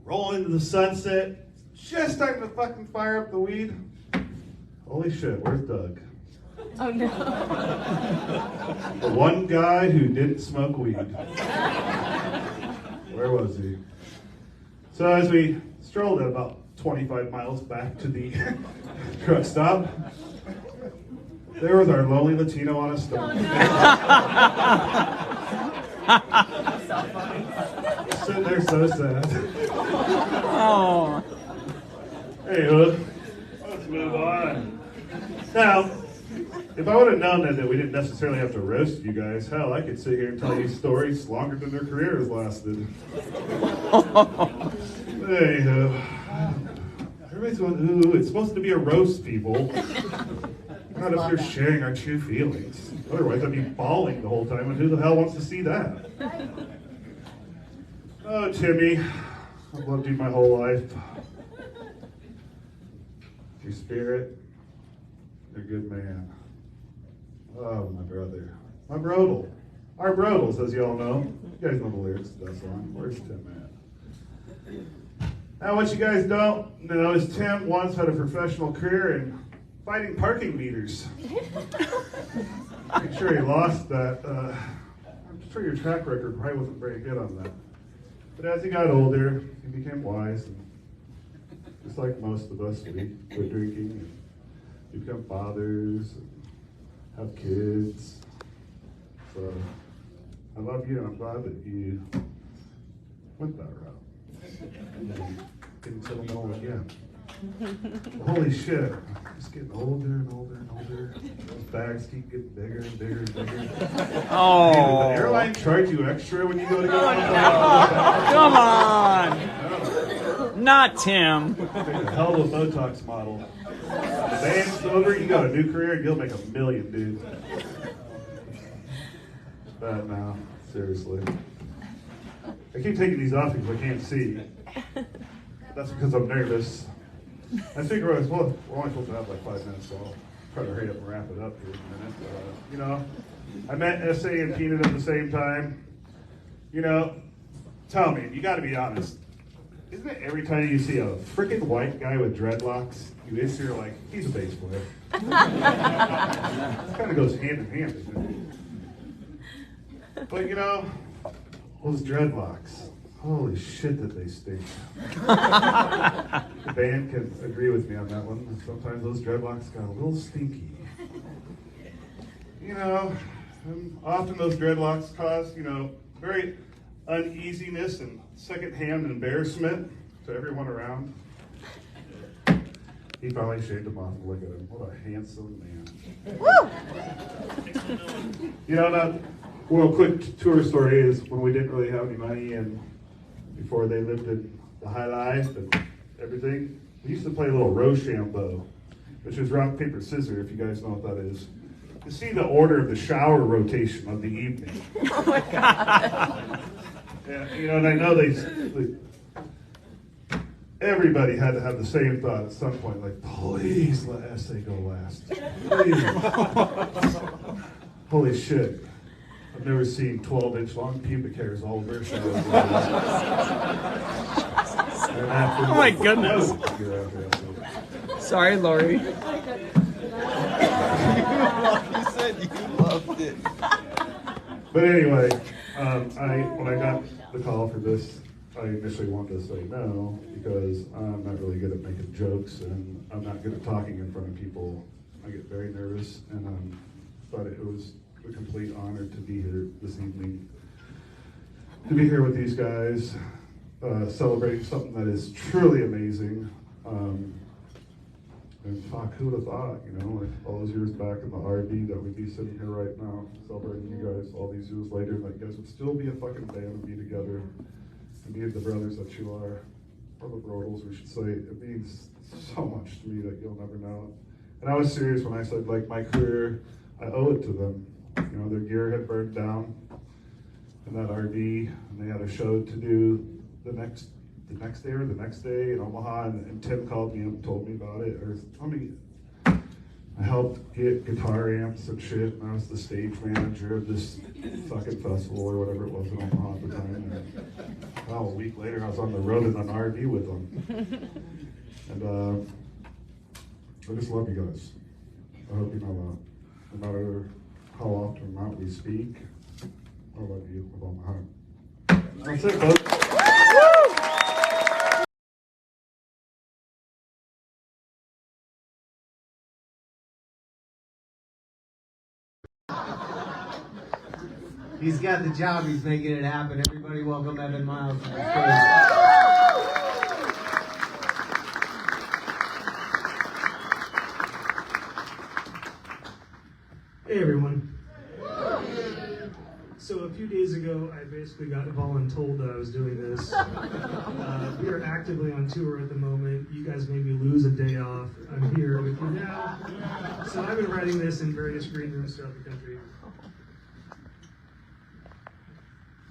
roll into the sunset, just starting to fucking fire up the weed. Holy shit, where's Doug? Oh no. The one guy who didn't smoke weed. Where was he? So as we strolled about 25 miles back to the truck stop, there was our lonely Latino on a stone. Sitting there so sad. Oh. Hey, Hook, let's move on. Now, if I would have known that we didn't necessarily have to roast you guys, hell, I could sit here and tell you stories longer than their career has lasted. Hey, everybody's going, ooh, it's supposed to be a roast, people. We're not up here sharing our true feelings. Otherwise, I'd be bawling the whole time, and who the hell wants to see that? Oh, Timmy, I've loved you my whole life. Your spirit, you're a good man. Oh, my brother. My brodel. Our brodels, as y'all know. You guys know the lyrics to that song. Where's Tim at? Now, what you guys don't know is Tim once had a professional career in fighting parking meters. I'm sure he lost that. I'm sure your track record probably wasn't very good on that. But as he got older, he became wise. And just like most of us, we quit drinking and we become fathers and have kids. So I love you, and I'm glad that you went that route. Getting sentimental again. Holy shit. I'm just getting older and older and older. Those bags keep getting bigger and bigger and bigger. Oh. Hey, did the airline charge you extra when you go to go? Come on. Not Tim. Take a hell of a Botox model. The band's over, you got a new career, and you'll make $1 million, dude. Bad now, seriously. I keep taking these off because I can't see. That's because I'm nervous. I figure well, we're only supposed to have like 5 minutes, so I'll try to hurry up and wrap it up here in a minute. You know, I met S.A. and Keenan at the same time. You know, tell me, you got to be honest. Isn't it every time you see a freaking white guy with dreadlocks, you instantly like, he's a bass player. It kind of goes hand in hand, doesn't it? But you know, those dreadlocks, holy shit that they stink. The band can agree with me on that one. Sometimes those dreadlocks got a little stinky. You know, and often those dreadlocks cause, you know, very uneasiness and secondhand embarrassment to everyone around. He finally shaved them off and look at him. What a handsome man. Woo! You know, that well, quick tour story is when we didn't really have any money and before they lived in the high life and everything, we used to play a little Rochambeau, which is rock, paper, scissors, if you guys know what that is. To see the order of the shower rotation of the evening. Oh my God. Yeah, you know, and I know everybody had to have the same thought at some point, like, please let S.A. go last. Please. Holy shit. I've never seen 12-inch long pubic hairs all over showers. Oh my goodness. Sorry, Lori. You said you loved it. But anyway, when I got the call for this, I initially wanted to say no because I'm not really good at making jokes and I'm not good at talking in front of people. I get very nervous, and but it was a complete honor to be here this evening, to be here with these guys, celebrating something that is truly amazing. And fuck, who would have thought, you know, like all those years back in the RV that we'd be sitting here right now celebrating you guys all these years later, and that you guys would still be a fucking band and be together and be the brothers that you are, or the brodels, we should say. It means so much to me that you'll never know. And I was serious when I said, like, my career, I owe it to them. You know, their gear had burned down in that RV, and they had a show to do the next day or the next day in Omaha, and Tim called me up and told me about it. Or told me I helped get guitar amps and shit, and I was the stage manager of this fucking festival or whatever it was in Omaha at the time. And, well, a week later, I was on the road in an RV with them. And I just love you guys. I hope you know that. No matter how often or not we speak, I love you with all my heart. That's it, folks. He's got the job, he's making it happen. Everybody welcome Evan Miles. Hey everyone. So a few days ago, I basically got voluntold that I was doing this. We are actively on tour at the moment. You guys made me lose a day off. I'm here with you now. So I've been writing this in various green rooms throughout the country.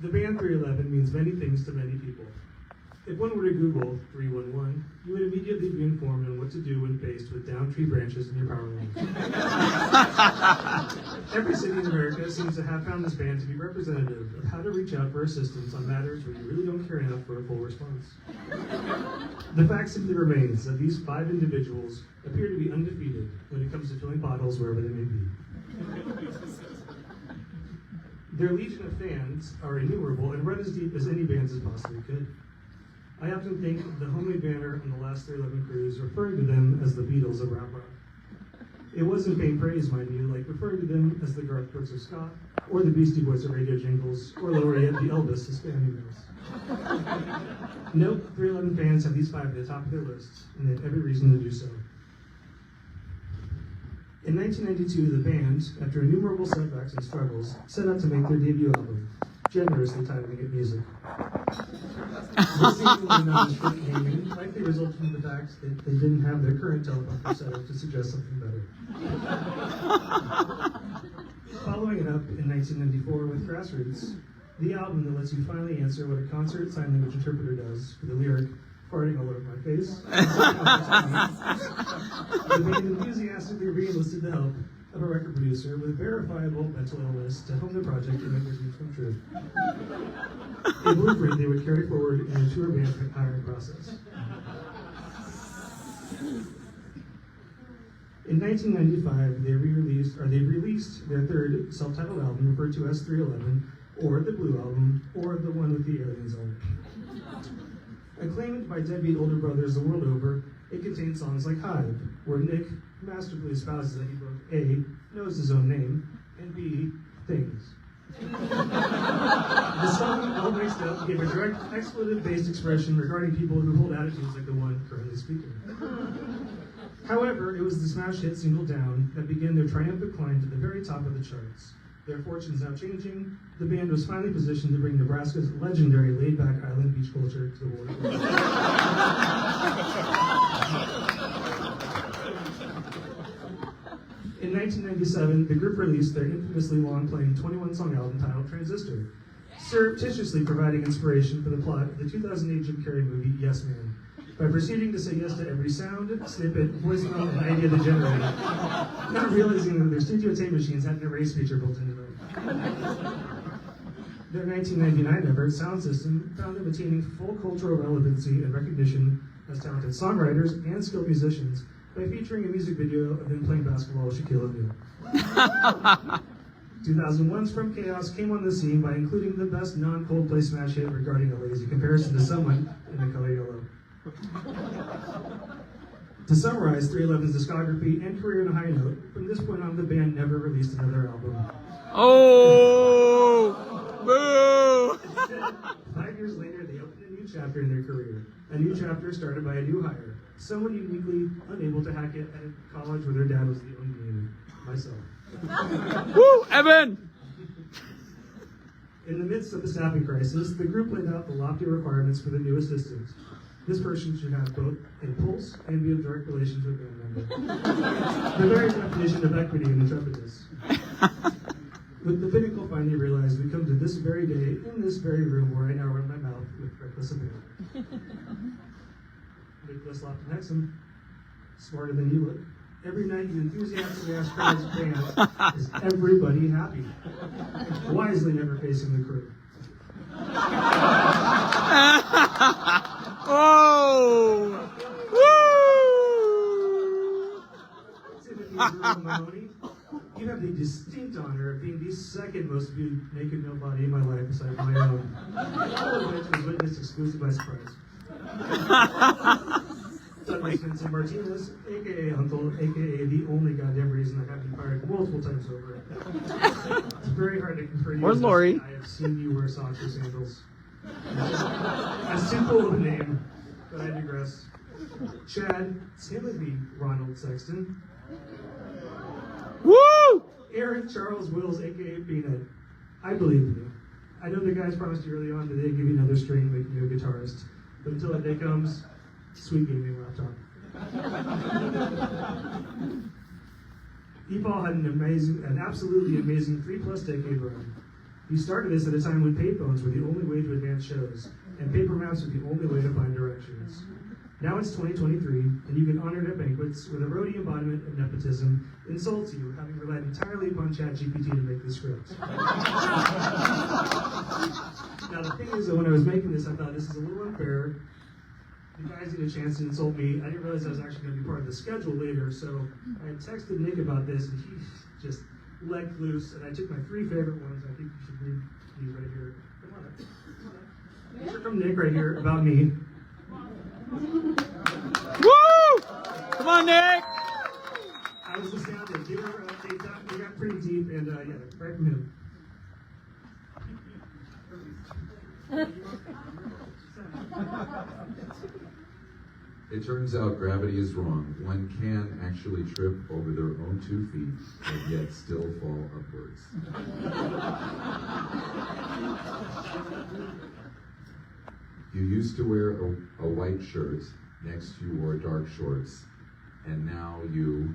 The band 311 means many things to many people. If one were to Google 311, you would immediately be informed on what to do when faced with downed tree branches in your power line. Every city in America seems to have found this band to be representative of how to reach out for assistance on matters where you really don't care enough for a full response. The fact simply remains that these 5 individuals appear to be undefeated when it comes to filling bottles wherever they may be. Their legion of fans are innumerable and run as deep as any bands as possibly could. I often think of the homely banner on the last 311 cruise referring to them as the Beatles of rap rock. It wasn't vain praise, mind you, like referring to them as the Garth Brooks of ska, or the Beastie Boys of radio jingles, or lower yet, the Elvis of spam emails. Nope, 311 fans have these 5 at the top of their lists, and they have every reason to do so. In 1992, the band, after innumerable setbacks and struggles, set out to make their debut album, generously titling it Music. This seemingly nondescript naming likely resulted from the fact that they didn't have their current teleprompter set up to suggest something better. Following it up in 1994 with Grassroots, the album that lets you finally answer what a concert sign language interpreter does for the lyric, farting all over my face. The band enthusiastically re-enlisted the help of a record producer with verifiable mental illness to hone the project and make their dreams come true. A blueprint they would carry forward in a tour band hiring process. In 1995, they released their 3rd self-titled album, referred to as 311, or the Blue Album, or the one with the aliens on it. Acclaimed by deadbeat older brothers the world over, it contains songs like Hive, where Nick masterfully espouses that he both A, knows his own name, and B, things. The song, All Mixed Up, gave a direct expletive-based expression regarding people who hold attitudes like the one currently speaking. However, it was the smash hit single Down that began their triumphant climb to the very top of the charts. Their fortunes now changing, the band was finally positioned to bring Nebraska's legendary laid-back island beach culture to the world. In 1997, the group released their infamously long-playing 21-song album titled Transistor, surreptitiously providing inspiration for the plot of the 2008 Jim Carrey movie Yes Man, by proceeding to say yes to every sound, snippet, voicemail, and idea they generated, not realizing that their studio tape machines had an erase feature built into them. Their 1999 effort, Sound System, found them attaining full cultural relevancy and recognition as talented songwriters and skilled musicians, by featuring a music video of him playing basketball with Shaquille O'Neal. 2001's From Chaos came on the scene by including the best non-Coldplay smash hit regarding a lazy comparison to someone in the color yellow. To summarize 311's discography and career on a high note, from this point on the band never released another album. Oh! Boo! 5 years later, they opened a new chapter in their career. A new chapter started by a new hire. Someone uniquely unable to hack it at a college where their dad was the only gamer. Myself. Woo! Evan! In the midst of the staffing crisis, the group laid out the lofty requirements for the new assistant. This person should have both a pulse and be in direct relation to a band member. The very definition of equity and intrepidness. With the pinnacle finally realized, we come to this very day, in this very room where I now run my mouth with reckless abandon. Nicholas Lofton-Hexum, smarter than you look. Every night you enthusiastically ask crowds of bands, is everybody happy? Wisely never facing the crew. Oh! Woo! Timothy Mahoney, you have the distinct honor of being the second most viewed naked male body in my life besides my own. All of which was witnessed exclusive by surprise. Douglas Vincent Martinez, aka Uncle, aka the only goddamn reason I have been fired multiple times over. It's very hard to confer you. Or Lori. I have seen you wear socks or sandals. A simple of a name, but I digress. Chad Timothy Ronald Sexton. Woo! Aaron Charles Wills, aka Peanut. I believe in you. I know the guys promised you early on that they'd give you another string, making you a guitarist. But until that day comes, sweet gaming laptop. E-Paul had an absolutely amazing 3+ decade run. He started this at a time when payphones were the only way to advance shows, and paper maps were the only way to find directions. Now it's 2023, and you get honored at banquets where the roadie embodiment of nepotism insults you, having relied entirely upon ChatGPT to make the script. Now the thing is that when I was making this, I thought this is a little unfair. The guys need a chance to insult me. I didn't realize I was actually going to be part of the schedule later, so I had texted Nick about this, and he just let loose, and I took my 3 favorite ones. I think you should read these right here. Come on. These are from Nick right here, about me. Woo! Come on, Nick! I was astounded. They got pretty deep, and yeah, right from him. It turns out gravity is wrong. One can actually trip over their own 2 feet and yet still fall upwards. You used to wear a white shirt, next you wore dark shorts, and now you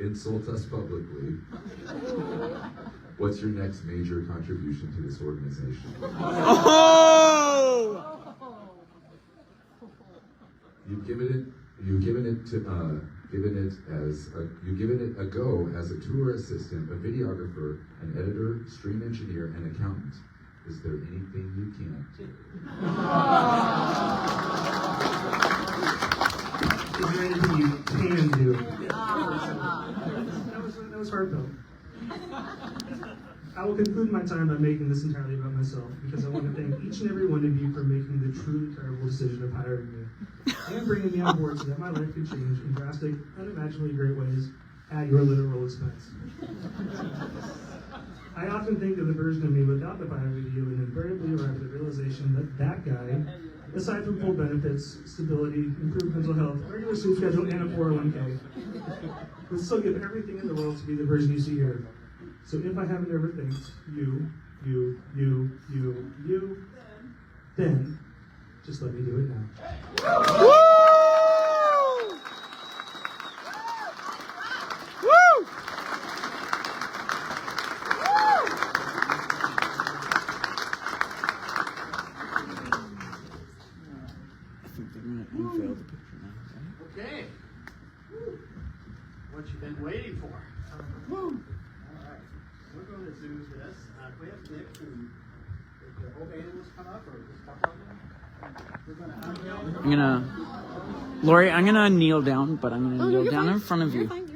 insult us publicly. What's your next major contribution to this organization? Oh! You've given it a go as a tour assistant, a videographer, an editor, stream engineer, and accountant. Is there anything you can't do? Is there anything you can do? That was heartfelt. I will conclude my time by making this entirely about myself, because I want to thank each and every one of you for making the truly terrible decision of hiring me and bringing me on board so that my life could change in drastic, unimaginably great ways at your literal expense. I often think of the version of me without the fire video and invariably arrive at the realization that that guy, aside from full benefits, stability, improved mental health, regular sleep schedule, and a 401k, would still give everything in the world to be the version you see here. So if I haven't ever thanked you, then just let me do it now. Woo! Woo! I think they're going to unveil the picture now, right? Okay. What you been waiting for? Woo! All right. We're going to do this. We have Nick and the whole animals come up or just a couple of them? I'm gonna, Lori, I'm gonna kneel down, but I'm gonna kneel down in front of you. You're fine.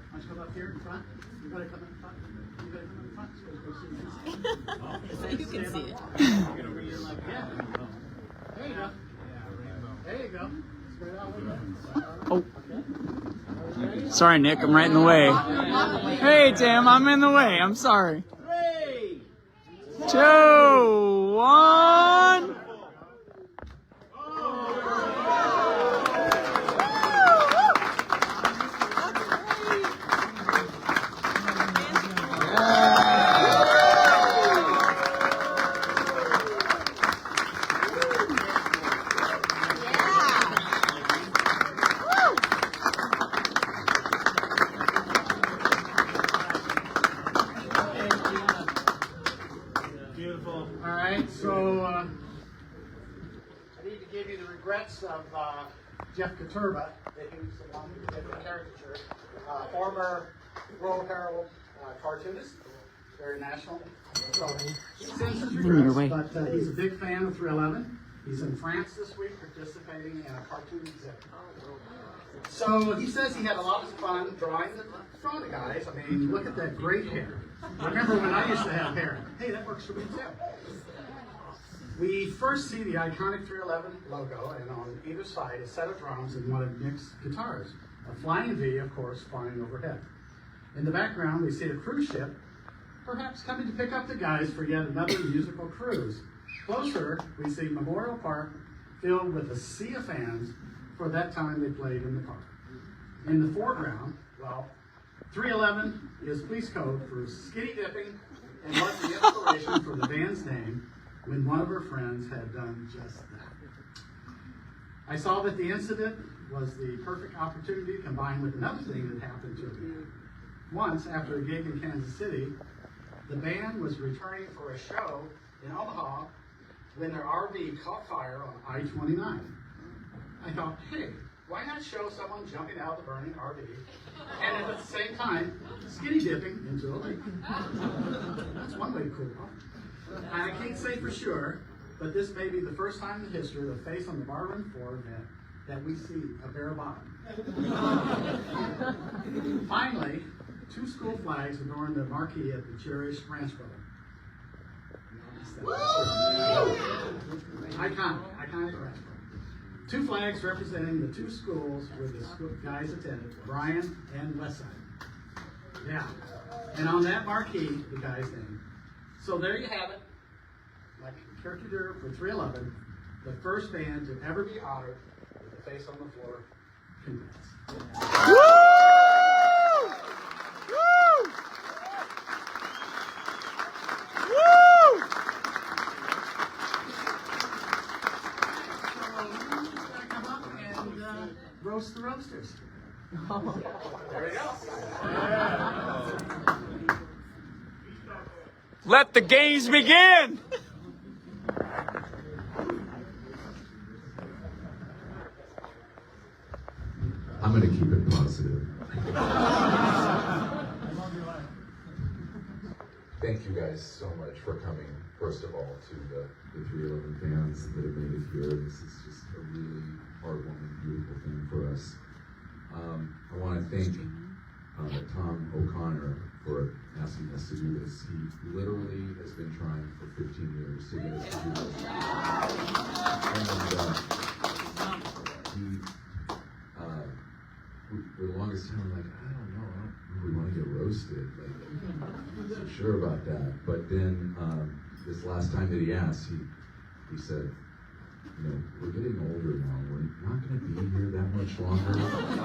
Why don't you come up here in front? You gotta come in front. You gotta come in front so we can see So you can see it. Get over here like that. There you go. There you go. Spread out with Oh. Sorry, Nick, I'm right in the way. Hey, Tim, I'm in the way. I'm sorry. 3, 2, 1. Beautiful. All right, so I need to give you the regrets of Jeff Katurba, who's the one who did the caricature, former World Herald cartoonist, very national. So he sends his regrets, but he's a big fan of 311. He's in France this week participating in a cartoon exhibit. So he says he had a lot of fun drawing the guys. I mean, look at that great hair. I remember when I used to have hair. Hey, that works for me too. We first see the iconic 311 logo, and on either side a set of drums and one of Nick's guitars. A flying V, of course, flying overhead. In the background, we see a cruise ship, perhaps coming to pick up the guys for yet another musical cruise. Closer, we see Memorial Park filled with a sea of fans for that time they played in the park. In the foreground, well, 311 is police code for skinny dipping and was the inspiration for the band's name when one of her friends had done just that. I saw that the incident was the perfect opportunity combined with another thing that happened to me. Once, after a gig in Kansas City, the band was returning for a show in Omaha when their RV caught fire on I-29. I thought, hey, why not show someone jumping out of the burning RV and at the same time skinny dipping into a lake? That's one way to cool off. And I can't say for sure, but this may be the first time in history of the Face on the Barroom 4 event that we see a bare bottom. Finally, 2 school flags adorn the marquee at the cherished Ranch Club. Iconic Ranch Club. 2 flags representing the 2 schools where the guys attended, Bryan and Westside. Yeah. And on that marquee, the guy's name. So there you have it. Like a caricature for 311, the first band to ever be honored with the Face on the Floor. Congrats. Woo! Woo! Woo! Come up and roast the roasters. There we go. Let the games begin! I'm going to keep it positive. Thank you guys so much for coming, first of all, to the 311 fans that have made it here. This is just a really heartwarming, beautiful thing for us. I want to thank Tom O'Connor for asking us to do this. He literally has been trying for 15 years to get us to do this. And for the longest time, we're like, I don't know, I don't really want to get roasted. Like, I'm not sure about that. But then this last time that he asked, he said, you know, we're getting older now. We're not going to be here that much longer.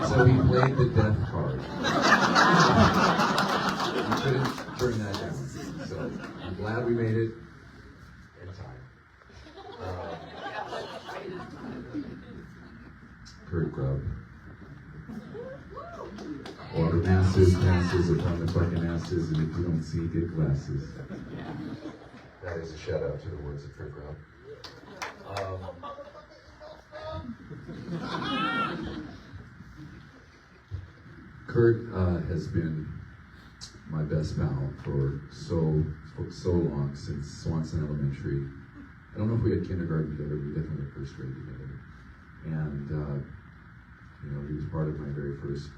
So he played the death card. We couldn't turn that down. So I'm glad we made it in time. Kurt Grubb. Water masses upon the fucking asses, and if you don't see, get glasses. That is a shout out to the words of Kurt Grubb. Kurt has been my best pal for so long, since Swanson Elementary. I don't know if we had kindergarten together, we definitely had first grade together. And you know, he was part of my very first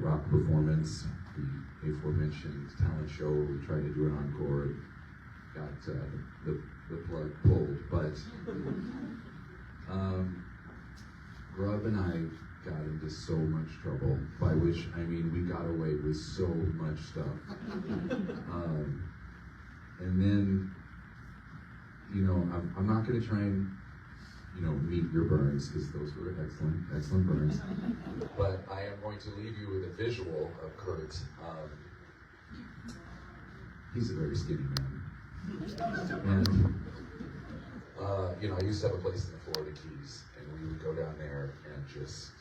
rock performance, the aforementioned talent show. We tried to do an encore, got the plug pulled, but Grub and I got into so much trouble, by which I mean we got away with so much stuff. And then, you know, I'm not going to try and, you know, meet your burns, because those were excellent burns. But I am going to leave you with a visual of Kurt. He's a very skinny man. And, you know, I used to have a place in the Florida Keys, and we would go down there and just,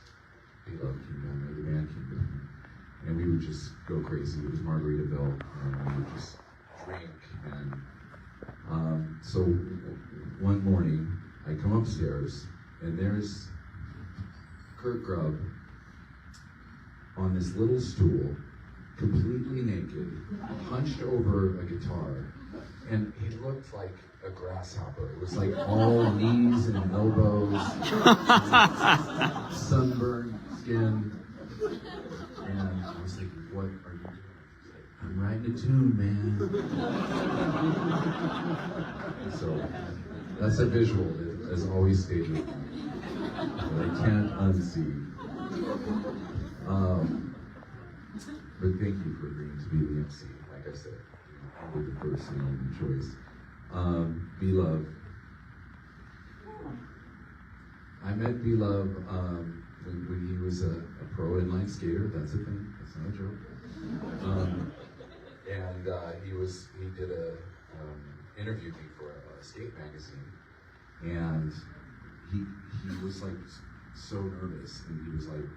B-Love came down there, the band came down there, and we would just go crazy. It was Margaritaville, and we would just drink. And so one morning, I come upstairs, and there's Kurt Grubb on this little stool, completely naked, hunched over a guitar, and he looked like a grasshopper. It was like all knees and elbows, sunburned skin, and I was like, what are you doing? I'm writing a tune, man. So that's a visual that has always stayed with me, that I can't unsee. But thank you for agreeing to be the MC. Like I said, you were the first and only choice. B-Love. I met B-Love when he was a pro inline skater. That's a thing. That's not a joke. And he did a interviewed me for a skate magazine, and he was like so nervous, and he was like,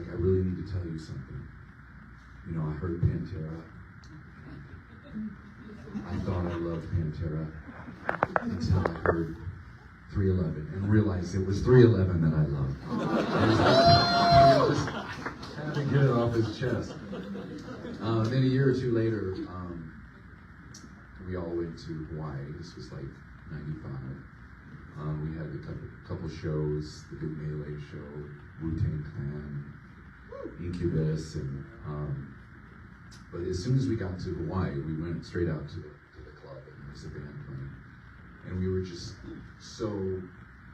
I really need to tell you something. You know, I heard Pantera. I thought I loved Pantera until I heard 311 and realized it was 311 that I loved. I was like, had to get it off his chest. Then a year or two later, we all went to Hawaii. This was like 95. We had a couple shows, the Big Melee show, Wu-Tang Clan, Incubus, and but as soon as we got to Hawaii, we went straight out to the club, and there was a band playing, and we were just so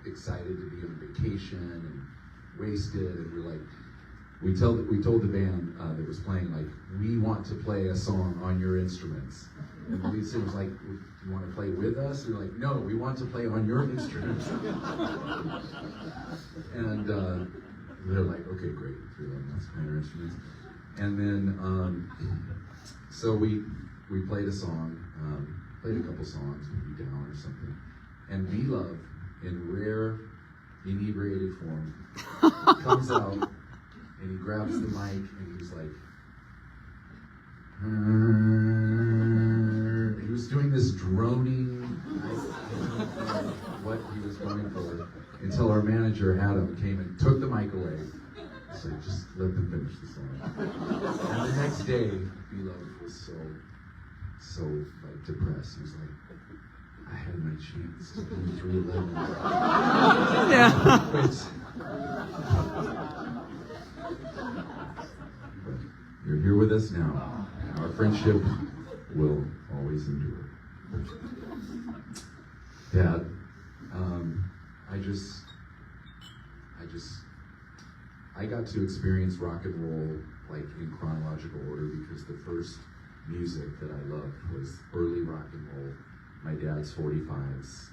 excited to be on vacation and wasted, and we're like, we told the band that was playing, like, we want to play a song on your instruments. And the lead singer was like, do you want to play with us? And we're like, no, we want to play on your instruments. And they're like, okay, great, let's play our instruments. And then, so we played a song, played a couple songs, maybe Down or something. And B-Love, in rare inebriated form, comes out, and he grabs the mic, and he's like, he was doing this droning, I don't know what he was going for, until our manager, Adam, came and took the mic away. So just let them finish the song. And the next day, B-Love was so like depressed. He was like, I had my chance to do 311. Yeah. But you're here with us now. Our friendship will always endure. Dad, I got to experience rock and roll like in chronological order, because the first music that I loved was early rock and roll. My dad's 45s,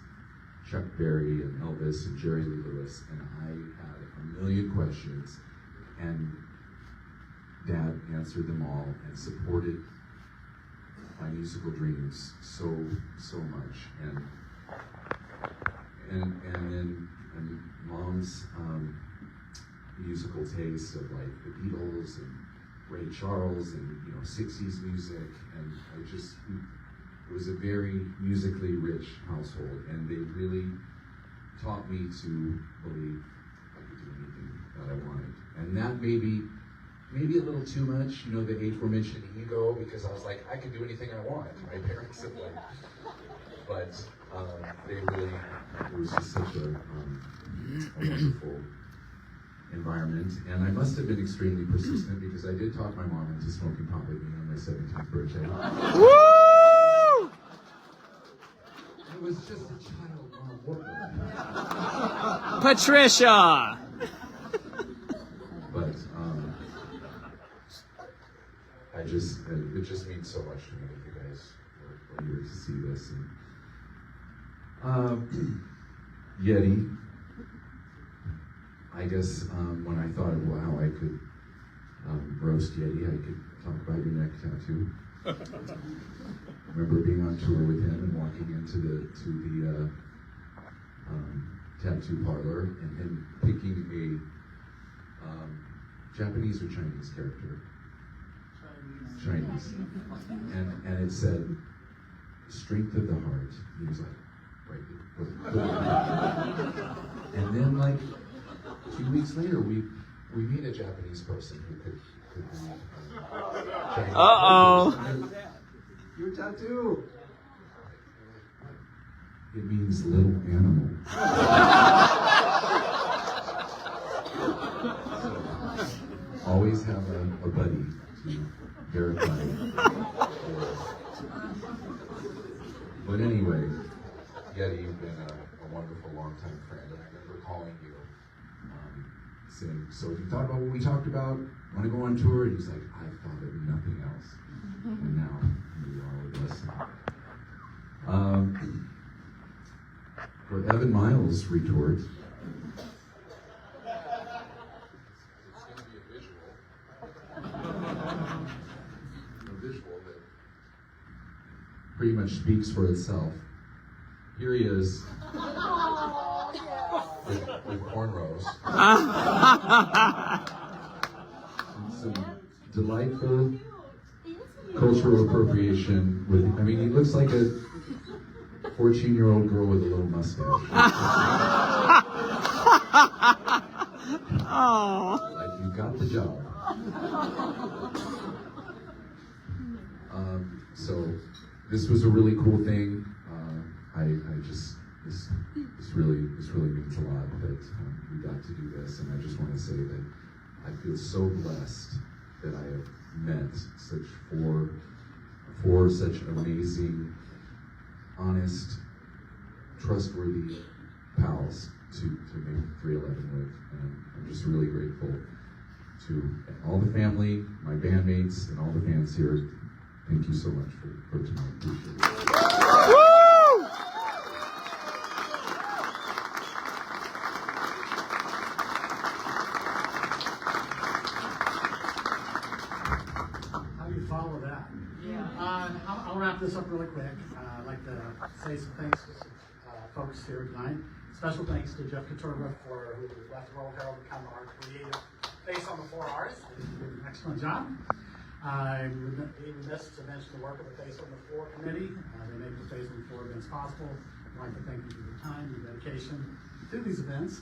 Chuck Berry and Elvis and Jerry Lee Lewis, and I had a million questions, and Dad answered them all and supported my musical dreams so much. And then Mom's musical taste of like the Beatles and Ray Charles and 60s music, and it was a very musically rich household, and they really taught me to believe I could do anything that I wanted. And that maybe maybe a little too much, the aforementioned ego, because I was like, I can do anything I want. My parents have like, but they really, it was just such a wonderful environment. And I must have been extremely persistent because I did talk my mom into smoking pot with me on my 17th birthday. Woo! It was just a child, Mom. Patricia! But it just means so much to me that you guys were here to see this. And, Yeti, I guess when I thought, wow, I could roast Yeti, I could talk about your neck tattoo. I remember being on tour with him and walking into the tattoo parlor and him picking a Japanese or Chinese character? Chinese. And it said, strength of the heart. He was like, right. And then like a few weeks later, we meet a Japanese person who could read Chinese. Uh-oh. Your tattoo. It means little animal. Always have a buddy to verify. But anyway, Yeti, you've been a wonderful long-time friend, and I remember calling you, saying, so have you thought about what we talked about? Want to go on tour? And he's like, I've thought of nothing else. And now you are with us. For Evan Miles' retort, it's going to be a visual that pretty much speaks for itself. Here he is with cornrows. Some delightful cultural appropriation. He looks like a 14-year-old girl with a little mustache. Oh. Like, you got the job. So this was a really cool thing. This really means a lot that we got to do this, and I just want to say that I feel so blessed that I have met such four such amazing, honest, trustworthy pals to make 311 with, and I'm just really grateful to all the family, my bandmates, and all the fans here. Thank you so much for tonight. Appreciate it. Woo! How do you follow that? Yeah. I'll wrap this up really quick. I'd like to say some thanks to some folks here tonight. Special thanks to Jeff Katurba who left World Herald to become our creative face on the 4 artists. He did an excellent job. I would be remiss to mention the work of the Face on the 4 committee. They make the Face on the 4 events possible. I'd like to thank you for your time and dedication to these events.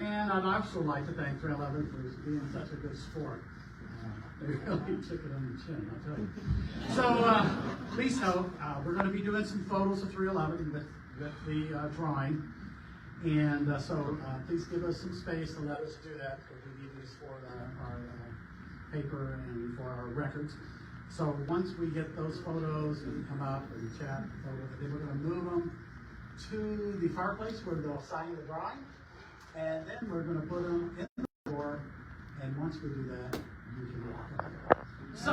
And I'd also like to thank 311 for being such a good sport. They really took it on the chin, I'll tell you. So please know, we're going to be doing some photos of 311 with the drawing. And so please give us some space to let us do that, because we need these for our paper and for our records. So once we get those photos and come up and chat, then we're going to move them to the fireplace where they'll sign the drawing. And then we're going to put them in the door. And once we do that, you can walk out. So.